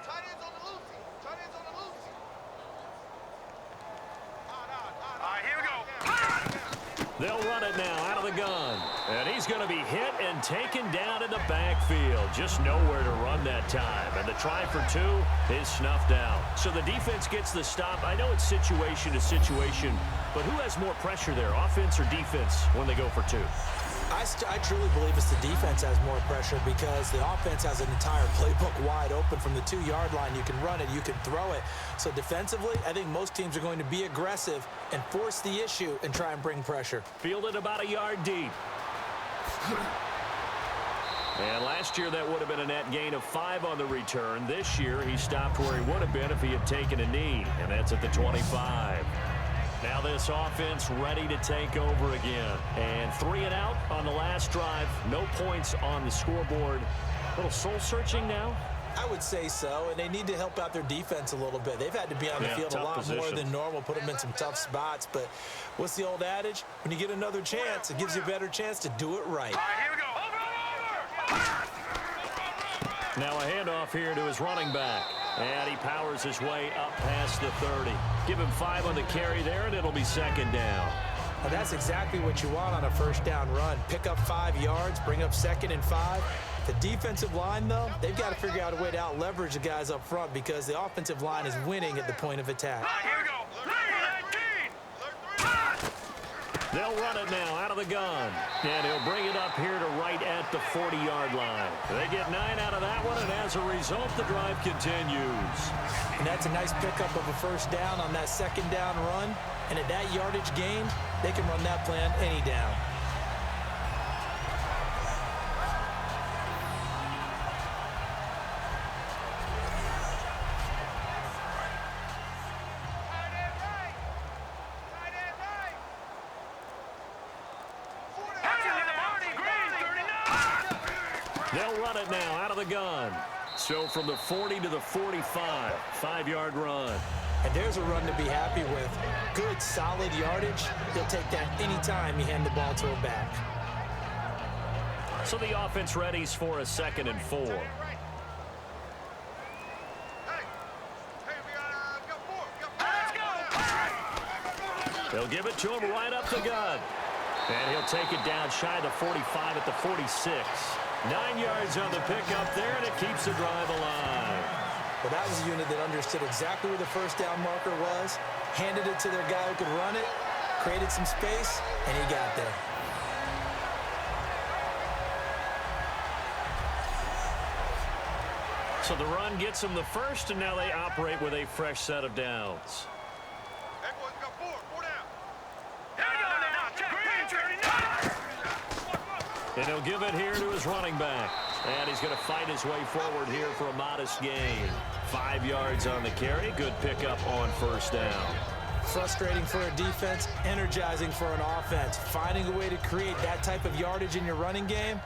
Here we go. They'll run it now out of the gun. And he's going to be hit and taken down in the backfield. Just nowhere to run that time. And the try for two is snuffed out. So the defense gets the stop. I know it's situation to situation, but who has more pressure there, offense or defense, when they go for two? I truly believe it's the defense has more pressure because the offense has an entire playbook wide open from the 2-yard line. You can run it, you can throw it. So defensively, I think most teams are going to be aggressive and force the issue and try and bring pressure. Fielded about a yard deep. And last year, that would have been a net gain of 5 on the return. This year, he stopped where he would have been if he had taken a knee, and that's at the 25. Now this offense ready to take over again. And 3 and out on the last drive. No points on the scoreboard. A little soul-searching now? I would say so, and they need to help out their defense a little bit. They've had to be on the field a lot more than normal, put them in some tough spots. But what's the old adage? When you get another chance, it gives you a better chance to do it right. All right, here we go. Now a handoff here to his running back. And he powers his way up past the 30. Give him 5 on the carry there, and it'll be second down. Now that's exactly what you want on a first down run. Pick up 5 yards, bring up 2nd and 5. The defensive line, though, they've got to figure out a way to out-leverage the guys up front because the offensive line is winning at the point of attack. All right, here we go. They'll run it now out of the gun. And he'll bring it up here to right at the 40-yard line. They get 9 out of that one, and as a result, the drive continues. And that's a nice pickup of a first down on that 2nd down run. And at that yardage gain, they can run that plan any down. They'll run it now out of the gun. So from the 40 to the 45, 5-yard run. And there's a run to be happy with. Good, solid yardage. He'll take that anytime you hand the ball to him back. So the offense readies for a 2nd and 4. They'll give it to him right up the gut. And he'll take it down shy of the 45 at the 46. 9 yards on the pickup there, and it keeps the drive alive. Well, that was a unit that understood exactly where the first down marker was, handed it to their guy who could run it, created some space, and he got there. So the run gets them the first, and now they operate with a fresh set of downs. And he'll give it here to his running back. And he's going to fight his way forward here for a modest gain. 5 yards on the carry. Good pickup on first down. Frustrating for a defense, energizing for an offense. Finding a way to create that type of yardage in your running game,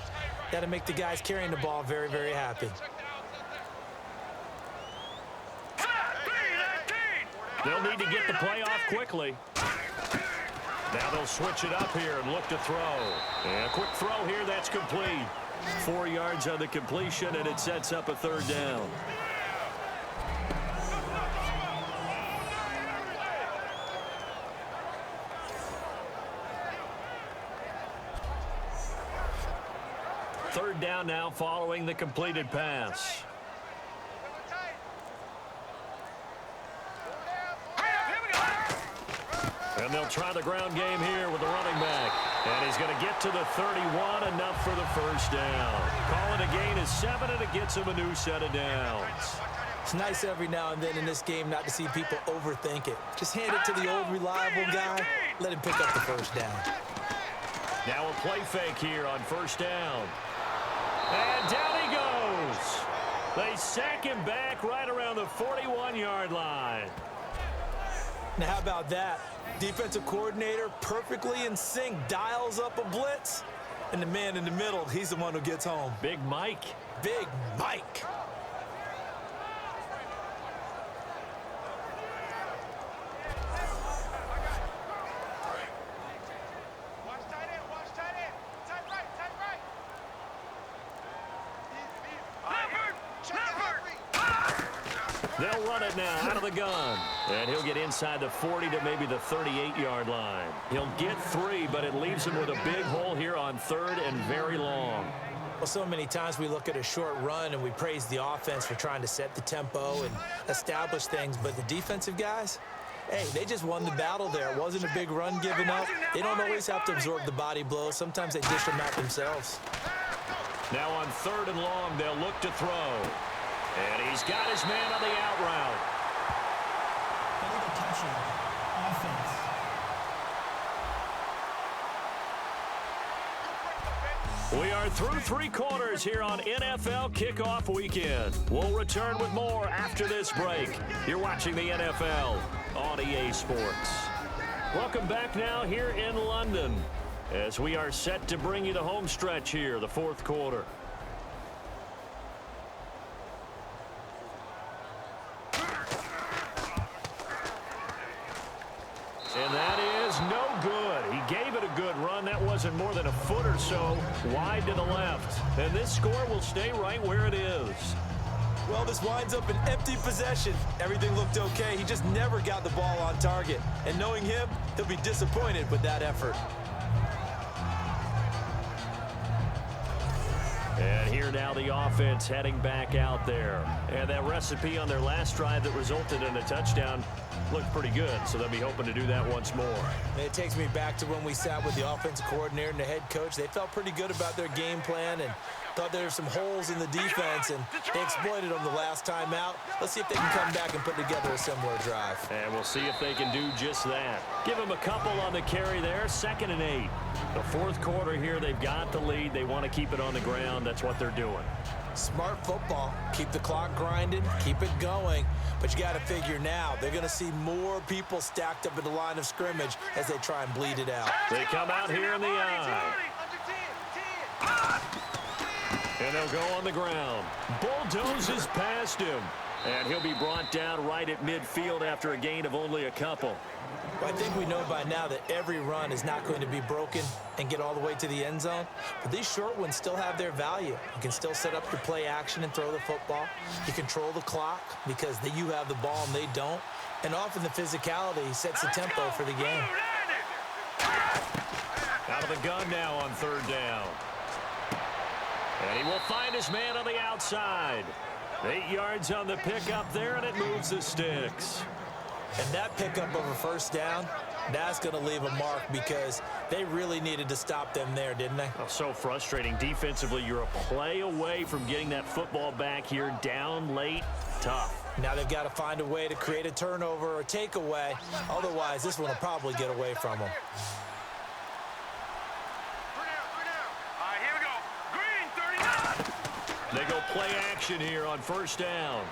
that'll make the guys carrying the ball very, very happy. They'll need to get the play off quickly. Now they'll switch it up here and look to throw. And a quick throw here, that's complete. 4 yards on the completion, and it sets up a 3rd down. Third down now following the completed pass. And they'll try the ground game here with the running back. And he's going to get to the 31, enough for the first down. Call it a gain of 7, and it gets him a new set of downs. It's nice every now and then in this game not to see people overthink it. Just hand it to the old reliable guy, let him pick up the first down. Now a play fake here on first down. And down he goes. They sack him back right around the 41-yard line. Now how about that? Defensive coordinator perfectly in sync, dials up a blitz, and the man in the middle, he's the one who gets home. Big Mike. Big Mike. They'll run it now out of the gun. And he'll get inside the 40 to maybe the 38-yard line. He'll get 3, but it leaves him with a big hole here on 3rd and very long. Well, so many times we look at a short run and we praise the offense for trying to set the tempo and establish things, but the defensive guys, hey, they just won the battle there. It wasn't a big run given up. They don't always have to absorb the body blows. Sometimes they dish them out themselves. Now on 3rd and long, they'll look to throw. And he's got his man on the out route. Offense. We are through 3 quarters here on NFL Kickoff Weekend. We'll return with more after this break. You're watching the NFL on EA Sports. Welcome back now here in London as we are set to bring you the home stretch here, the 4th quarter. And that is no good. He gave it a good run. That wasn't more than a foot or so wide to the left. And this score will stay right where it is. Well, this winds up an empty possession. Everything looked okay. He just never got the ball on target. And knowing him, he'll be disappointed with that effort. And here now the offense heading back out there. And that recipe on their last drive that resulted in a touchdown looked pretty good, so they'll be hoping to do that once more. And it takes me back to when we sat with the offensive coordinator and the head coach. They felt pretty good about their game plan and thought there were some holes in the defense, and they exploited them the last time out. Let's see if they can come back and put together a similar drive. And we'll see if they can do just that. Give them a couple on the carry there, 2nd and 8. The 4th quarter here, they've got the lead. They want to keep it on the ground. That's what they're doing. Smart football. Keep the clock grinding, keep it going. But you got to figure now, they're going to see more people stacked up at the line of scrimmage as they try and bleed it out. They come out here in the eye. And they'll go on the ground. Bulldozes past him. And he'll be brought down right at midfield after a gain of only a couple. Well, I think we know by now that every run is not going to be broken and get all the way to the end zone. But these short ones still have their value. You can still set up your play action and throw the football. You control the clock because you have the ball and they don't. And often the physicality sets the tempo for the game. Out of the gun now on 3rd down. And he will find his man on the outside. 8 yards on the pickup there, and it moves the sticks. And that pickup of a 1st down, that's going to leave a mark because they really needed to stop them there, didn't they? Oh, so frustrating. Defensively, you're a play away from getting that football back here down late. Tough. Now they've got to find a way to create a turnover or takeaway. Otherwise, this one will probably get away from them. They go play action here on 1st down.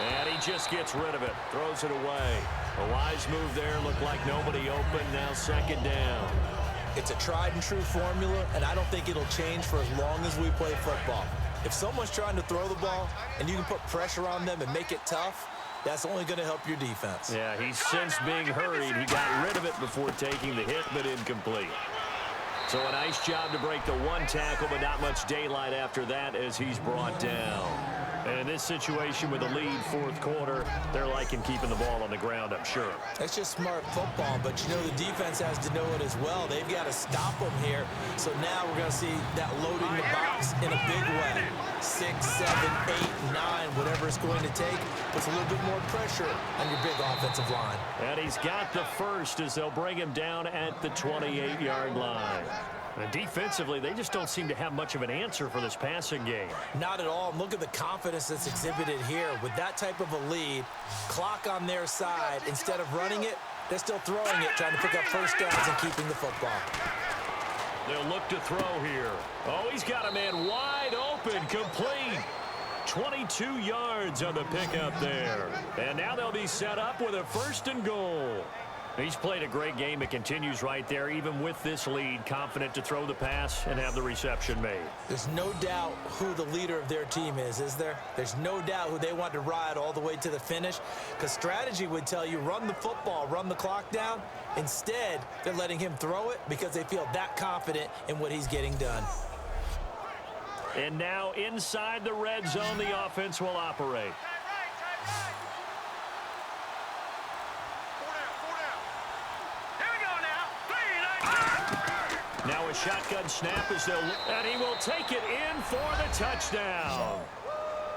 And he just gets rid of it. Throws it away. A wise move there. Looked like nobody open. Now 2nd down. It's a tried and true formula, and I don't think it'll change for as long as we play football. If someone's trying to throw the ball and you can put pressure on them and make it tough, that's only going to help your defense. Yeah, he's since being hurried. He got rid of it before taking the hit, but incomplete. So a nice job to break the 1 tackle, but not much daylight after that as he's brought down. And in this situation with a lead 4th quarter, they're liking keeping the ball on the ground, I'm sure. That's just smart football, but you know the defense has to know it as well. They've got to stop them here. So now we're going to see that loading the box in a big way. 6, 7, 8, 9, whatever it's going to take, puts a little bit more pressure on your big offensive line. And he's got the 1st as they'll bring him down at the 28-yard line. And defensively, they just don't seem to have much of an answer for this passing game. Not at all. Look at the confidence that's exhibited here. With that type of a lead, clock on their side, instead of running it, they're still throwing it, trying to pick up 1st downs and keeping the football. They'll look to throw here. Oh, he's got a man wide open, complete. 22 yards on the pickup there. And now they'll be set up with a 1st and goal. He's played a great game. It continues right there, even with this lead, confident to throw the pass and have the reception made. There's no doubt who the leader of their team is there? There's no doubt who they want to ride all the way to the finish, because strategy would tell you run the football, run the clock down. Instead, they're letting him throw it because they feel that confident in what he's getting done. And now inside the red zone, the offense will operate. Now a shotgun snap as they'll, and he will take it in for the touchdown.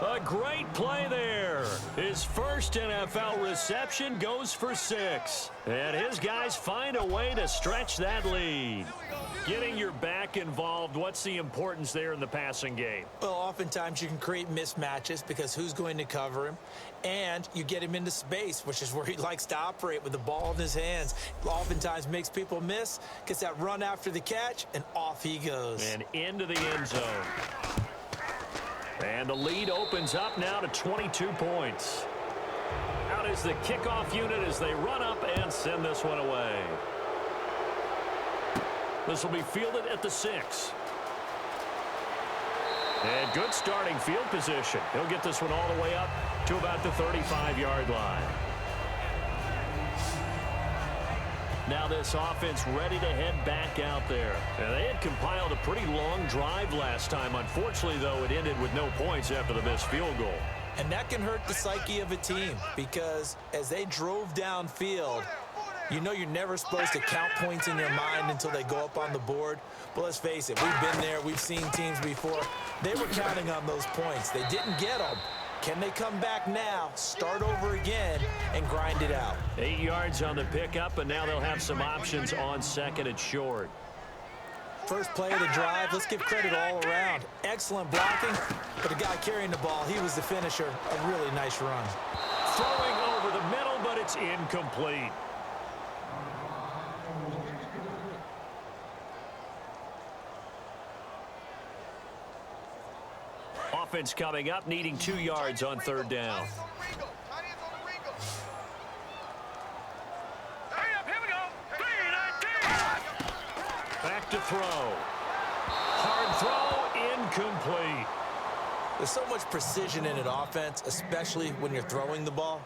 A great play there. His first NFL reception goes for 6. And his guys find a way to stretch that lead. Getting your back involved, what's the importance there in the passing game? Well, oftentimes you can create mismatches because who's going to cover him? And you get him into space, which is where he likes to operate with the ball in his hands. Oftentimes makes people miss, gets that run after the catch, and off he goes. And into the end zone. And the lead opens up now to 22 points. Out is the kickoff unit as they run up and send this one away. This will be fielded at the 6. And good starting field position. He'll get this one all the way up to about the 35-yard line. Now this offense ready to head back out there. And they had compiled a pretty long drive last time. Unfortunately, though, it ended with no points after the missed field goal. And that can hurt the psyche of a team because as they drove downfield, you know you're never supposed to count points in your mind until they go up on the board. But let's face it, we've been there. We've seen teams before. They were counting on those points. They didn't get them. Can they come back now, start over again, and grind it out? 8 yards on the pickup, and now they'll have some options on second and short. First play of the drive, let's give credit all around. Excellent blocking, but the guy carrying the ball, he was the finisher. A really nice run. Throwing over the middle, but it's incomplete. Offense coming up, needing 2 yards on third down. Back to throw. Hard throw, incomplete. There's so much precision in an offense, especially when you're throwing the ball.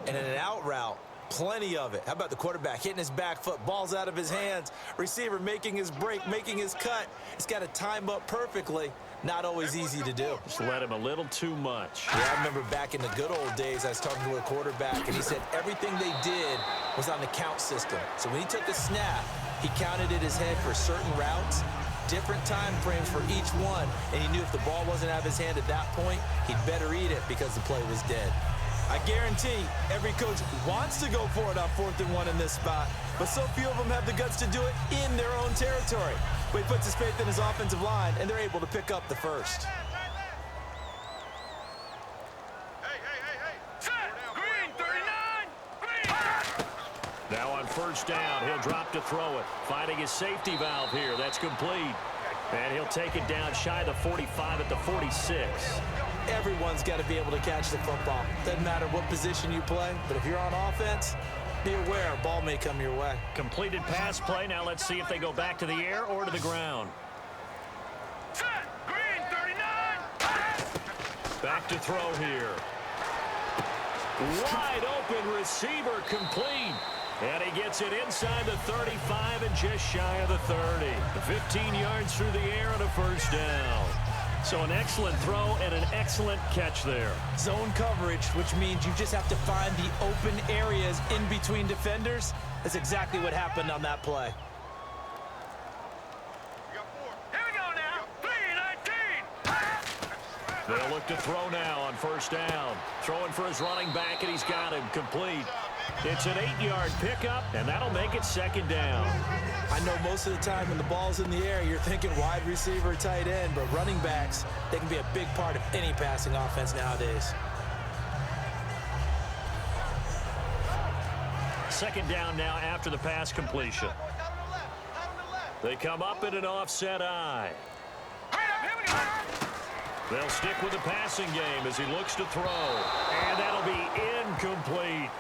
And in an out route, plenty of it. How about the quarterback hitting his back foot, balls out of his hands, receiver making his break, making his cut. He's got to time up perfectly. Not always easy to do. Just let him a little too much. Yeah, I remember back in the good old days, I was talking to a quarterback, and he said everything they did was on the count system. So when he took the snap, he counted in his head for certain routes, different time frames for each one, and he knew if the ball wasn't out of his hand at that point, he'd better eat it because the play was dead. I guarantee every coach wants to go for it on 4th and 1 in this spot, but so few of them have the guts to do it in their own territory. But he puts his faith in his offensive line, and they're able to pick up the first. Now on first down, he'll drop to throw it. Finding his safety valve here. That's complete. And he'll take it down shy of the 45 at the 46. Everyone's got to be able to catch the football. Doesn't matter what position you play, but if you're on offense, be aware a ball may come your way. Completed pass play. Now let's see if they go back to the air or to the ground. Back to throw here. Wide open receiver complete. And he gets it inside the 35 and just shy of the 30. 15 yards through the air and a first down. So an excellent throw and an excellent catch there. Zone coverage, which means you just have to find the open areas in between defenders. That's exactly what happened on that play. They'll look to throw now on first down. Throwing for his running back, and he's got him complete. It's an 8-yard pickup, and that'll make it second down. I know most of the time when the ball's in the air, you're thinking wide receiver, tight end, but running backs, they can be a big part of any passing offense nowadays. Second down now after the pass completion. They come up in an offset eye. They'll stick with the passing game as he looks to throw. And that'll be incomplete.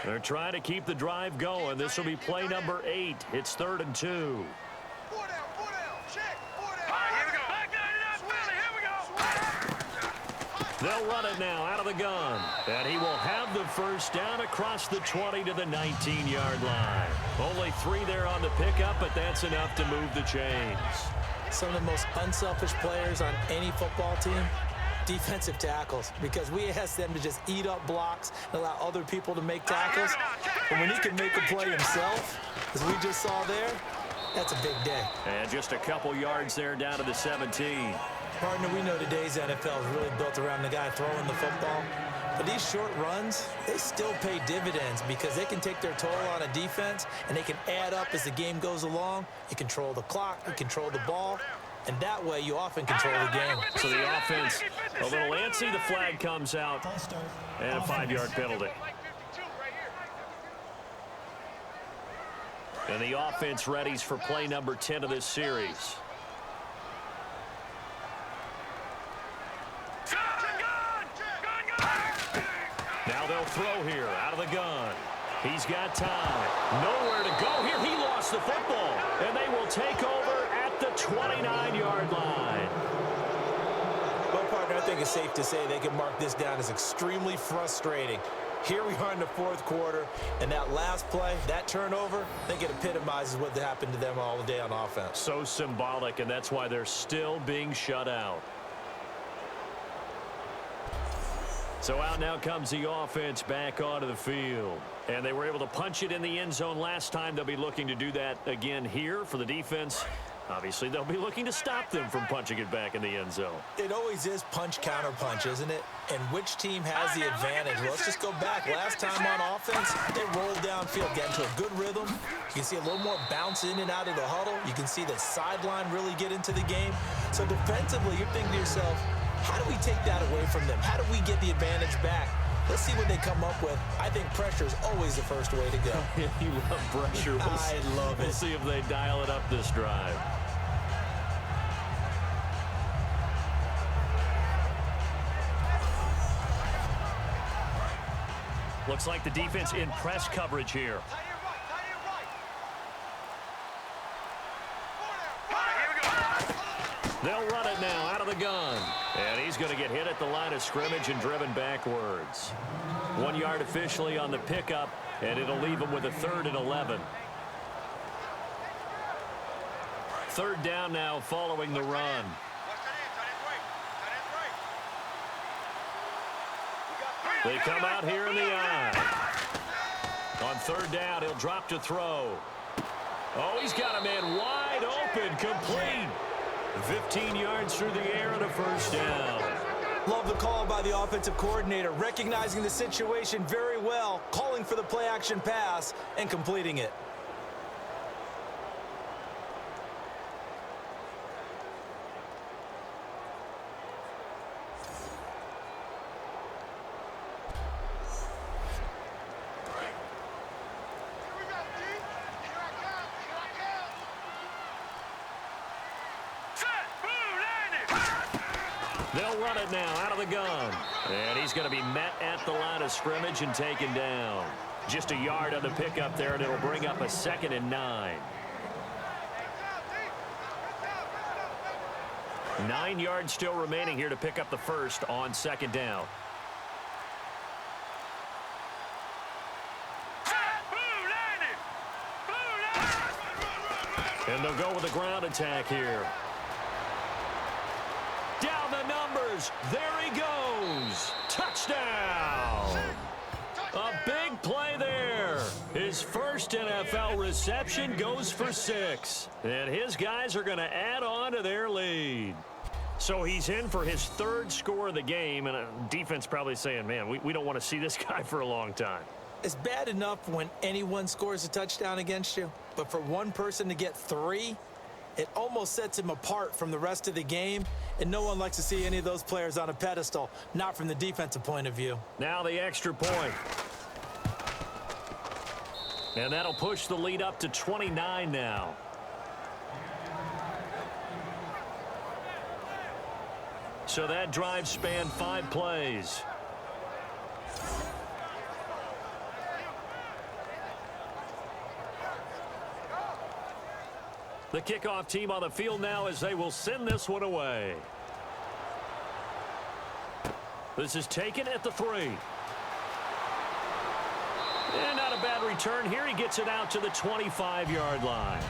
They're trying to keep the drive going. This will be play number 8. It's 3rd and 2. They'll run it now out of the gun. And he will have the first down across the 20 to the 19-yard line. Only 3 there on the pickup, but that's enough to move the chains. Some of the most unselfish players on any football team, defensive tackles, because we ask them to just eat up blocks and allow other people to make tackles. And when he can make a play himself, as we just saw there, that's a big day. And just a couple yards there down to the 17. Partner, we know today's NFL is really built around the guy throwing the football. But these short runs, they still pay dividends because they can take their toll on a defense and they can add up as the game goes along. You control the clock, you control the ball, and that way you often control the game. So the offense a little antsy. The flag comes out and a 5-yard penalty. And the offense readies for play number 10 of this series. Now they'll throw here out of the gun. He's got time. Nowhere to go here. He lost the football. And they will take over at the 29-yard line. Well, partner, I think it's safe to say they can mark this down as extremely frustrating. Here we are in the fourth quarter, and that last play, that turnover, I think it epitomizes what happened to them all day on offense. So symbolic, and that's why they're still being shut out. So out now comes the offense back onto the field. And they were able to punch it in the end zone last time. They'll be looking to do that again here for the defense. Obviously, they'll be looking to stop them from punching it back in the end zone. It always is punch-counter-punch, isn't it? And which team has the advantage? Well, let's just go back. Last time on offense, they rolled downfield, get into a good rhythm. You can see a little more bounce in and out of the huddle. You can see the sideline really get into the game. So defensively, you're thinking to yourself, how do we take that away from them? How do we get the advantage back? Let's see what they come up with. I think pressure is always the first way to go. You love pressure. I love it. We'll see if they dial it up this drive. Looks like the defense in press coverage here. They'll run it now out of the gun. And he's going to get hit at the line of scrimmage and driven backwards. 1 yard officially on the pickup, and it'll leave him with a 3rd and 11. 3rd down now following the run. They come out here in the eye. On 3rd down, he'll drop to throw. Oh, he's got a man wide open, complete. 15 yards through the air and a first down. Love the call by the offensive coordinator, recognizing the situation very well, calling for the play-action pass and completing it. They'll run it now out of the gun. And he's going to be met at the line of scrimmage and taken down. Just a yard on the pickup there, and it'll bring up a 2nd and 9. 9 yards still remaining here to pick up the first on 2nd down. And they'll go with a ground attack here. Down the numbers. There he goes. Touchdown. A big play there. His first NFL reception goes for 6. And his guys are going to add on to their lead. So he's in for his 3rd score of the game. And defense probably saying, man, we don't want to see this guy for a long time. It's bad enough when anyone scores a touchdown against you. But for one person to get 3, it almost sets him apart from the rest of the game, and no one likes to see any of those players on a pedestal, not from the defensive point of view. Now the extra point. And that'll push the lead up to 29 now. So that drive spanned 5 plays. The kickoff team on the field now as they will send this one away. This is taken at the 3. And not a bad return here. He gets it out to the 25-yard line.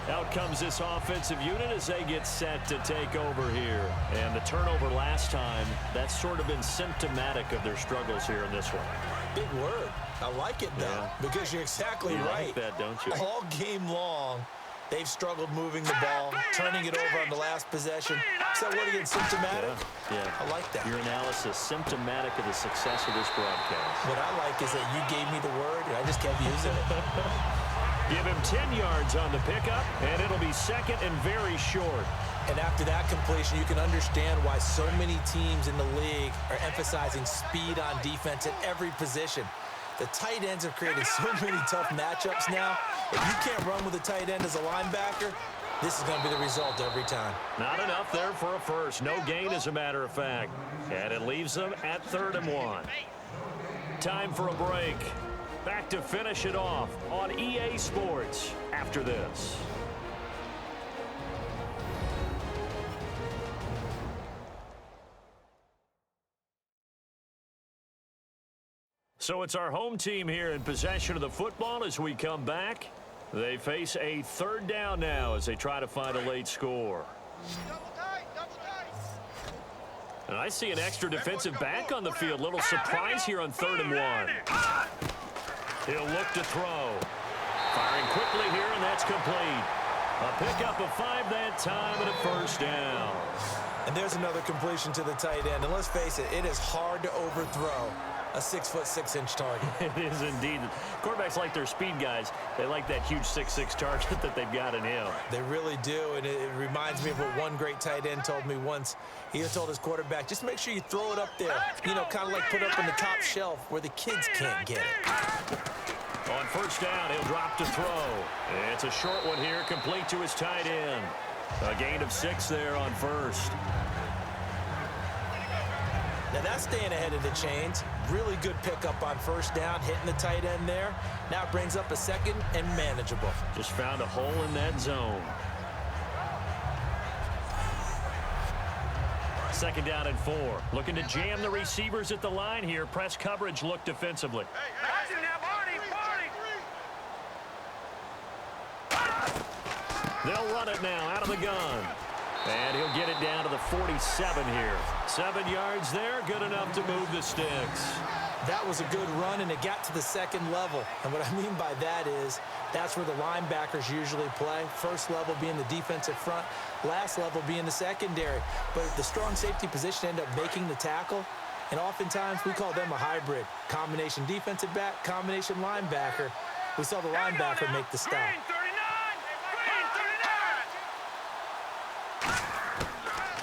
Out comes this offensive unit as they get set to take over here. And the turnover last time, that's sort of been symptomatic of their struggles here in this one. Big word. I like it, though, because you're exactly right. You like that, don't you? All game long, they've struggled moving the ball, turning it over on the last possession. Is that word again, symptomatic? Yeah. I like that. Your analysis, symptomatic of the success of this broadcast. What I like is that you gave me the word, and I just kept using it. Give him 10 yards on the pickup, and it'll be second and very short. And after that completion, you can understand why so many teams in the league are emphasizing speed on defense at every position. The tight ends have created so many tough matchups now. If you can't run with a tight end as a linebacker, this is going to be the result every time. Not enough there for a first. No gain, as a matter of fact. And it leaves them at 3rd and 1. Time for a break. Back to finish it off on EA Sports after this. So it's our home team here in possession of the football as we come back. They face a 3rd down now as they try to find a late score. And I see an extra defensive back on the field. Little surprise here on 3rd and 1. He'll look to throw. Firing quickly here, and that's complete. A pickup of 5 that time and a 1st down. And there's another completion to the tight end. And let's face it, it is hard to overthrow a 6'6" target. It is indeed. Quarterbacks like their speed guys. They like that huge 6'6" target that they've got in him. They really do, and it reminds me of what one great tight end told me once. He told his quarterback, just make sure you throw it up there, you know, kind of like put it up on the top shelf where the kids can't get it. On 1st down, he'll drop to throw. It's a short one here, complete to his tight end. A gain of 6 there on 1st. Now that's staying ahead of the chains. Really good pickup on 1st down, hitting the tight end there. Now it brings up a 2nd and manageable. Just found a hole in that zone. 2nd down and 4. Looking to jam the receivers at the line here. Press coverage look defensively. They'll run it now out of the gun. And he'll get it down to the 47 here. 7 yards there, good enough to move the sticks. That was a good run, and it got to the 2nd level. And what I mean by that is that's where the linebackers usually play. 1st level being the defensive front, last level being the secondary. But the strong safety position ended up making the tackle. And oftentimes we call them a hybrid. Combination defensive back, combination linebacker. We saw the linebacker make the stop.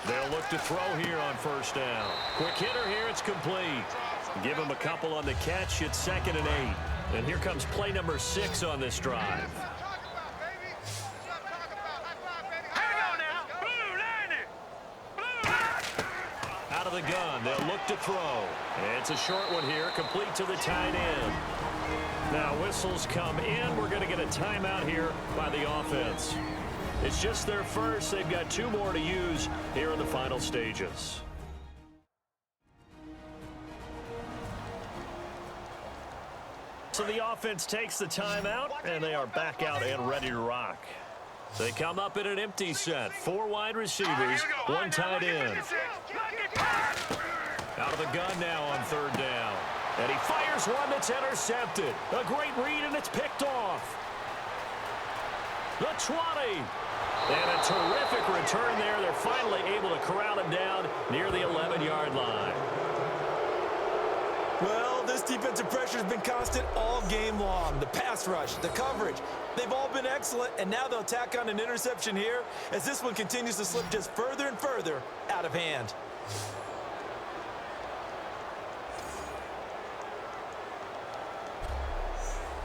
They'll look to throw here on 1st down. Quick hitter here, it's complete. Give him a couple on the catch. It's 2nd and 8. And here comes play number 6 on this drive. Out of the gun, they'll look to throw. It's a short one here, complete to the tight end. Now whistles come in. We're going to get a timeout here by the offense. It's just their first. They've got 2 more to use here in the final stages. So the offense takes the timeout, and they are back out and ready to rock. They come up in an empty set. 4 wide receivers, 1 tight end. Out of the gun now on 3rd down. And he fires one that's intercepted. A great read, and it's picked off. The 20. And a terrific return there. They're finally able to corral him down near the 11-yard line. Well, this defensive pressure has been constant all game long. The pass rush, the coverage, they've all been excellent, and now they'll tack on an interception here as this one continues to slip just further and further out of hand.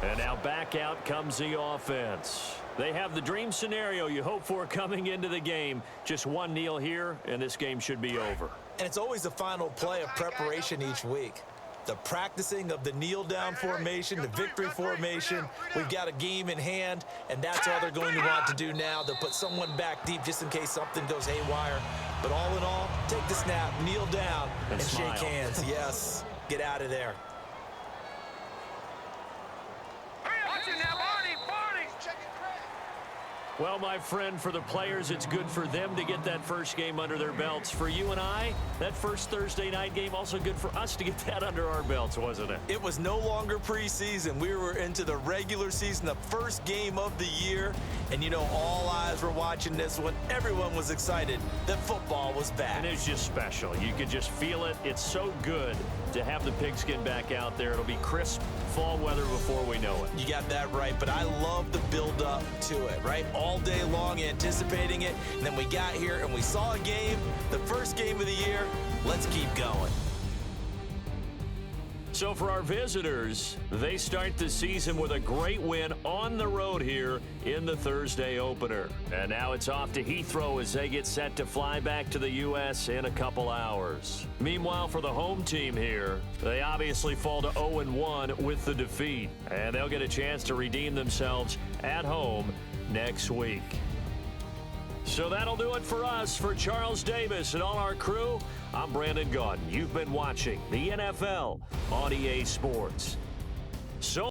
And now back out comes the offense. They have the dream scenario you hope for coming into the game. Just 1 kneel here, and this game should be over. And it's always the final play of preparation each week. the practicing of the kneel-down formation, the victory formation. We've got a game in hand, and that's all they're going to want to do now. They'll put someone back deep just in case something goes haywire. But all in all, take the snap, kneel down, and shake hands. Yes, get out of there. Watch it now, Barney, Barney. Well, my friend, for the players, it's good for them to get that first game under their belts. For you and I, that first Thursday night game, also good for us to get that under our belts, wasn't it? It was no longer preseason. We were into the regular season, the first game of the year. And, you know, all eyes were watching this one. Everyone was excited that football was back. And it's just special. You could just feel it. It's so good to have the pigskin back out there. It'll be crisp fall weather before we know it. You got that right, but I love the build-up to it, right? All day long anticipating it, and then we got here and we saw a game, the first game of the year. Let's keep going. So for our visitors, they start the season with a great win on the road here in the Thursday opener. And now it's off to Heathrow as they get set to fly back to the U.S. in a couple hours. Meanwhile, for the home team here, they obviously fall to 0-1 with the defeat. And they'll get a chance to redeem themselves at home next week. So that'll do it for us. For Charles Davis and all our crew, I'm Brandon Gaudin. You've been watching the NFL on EA Sports. So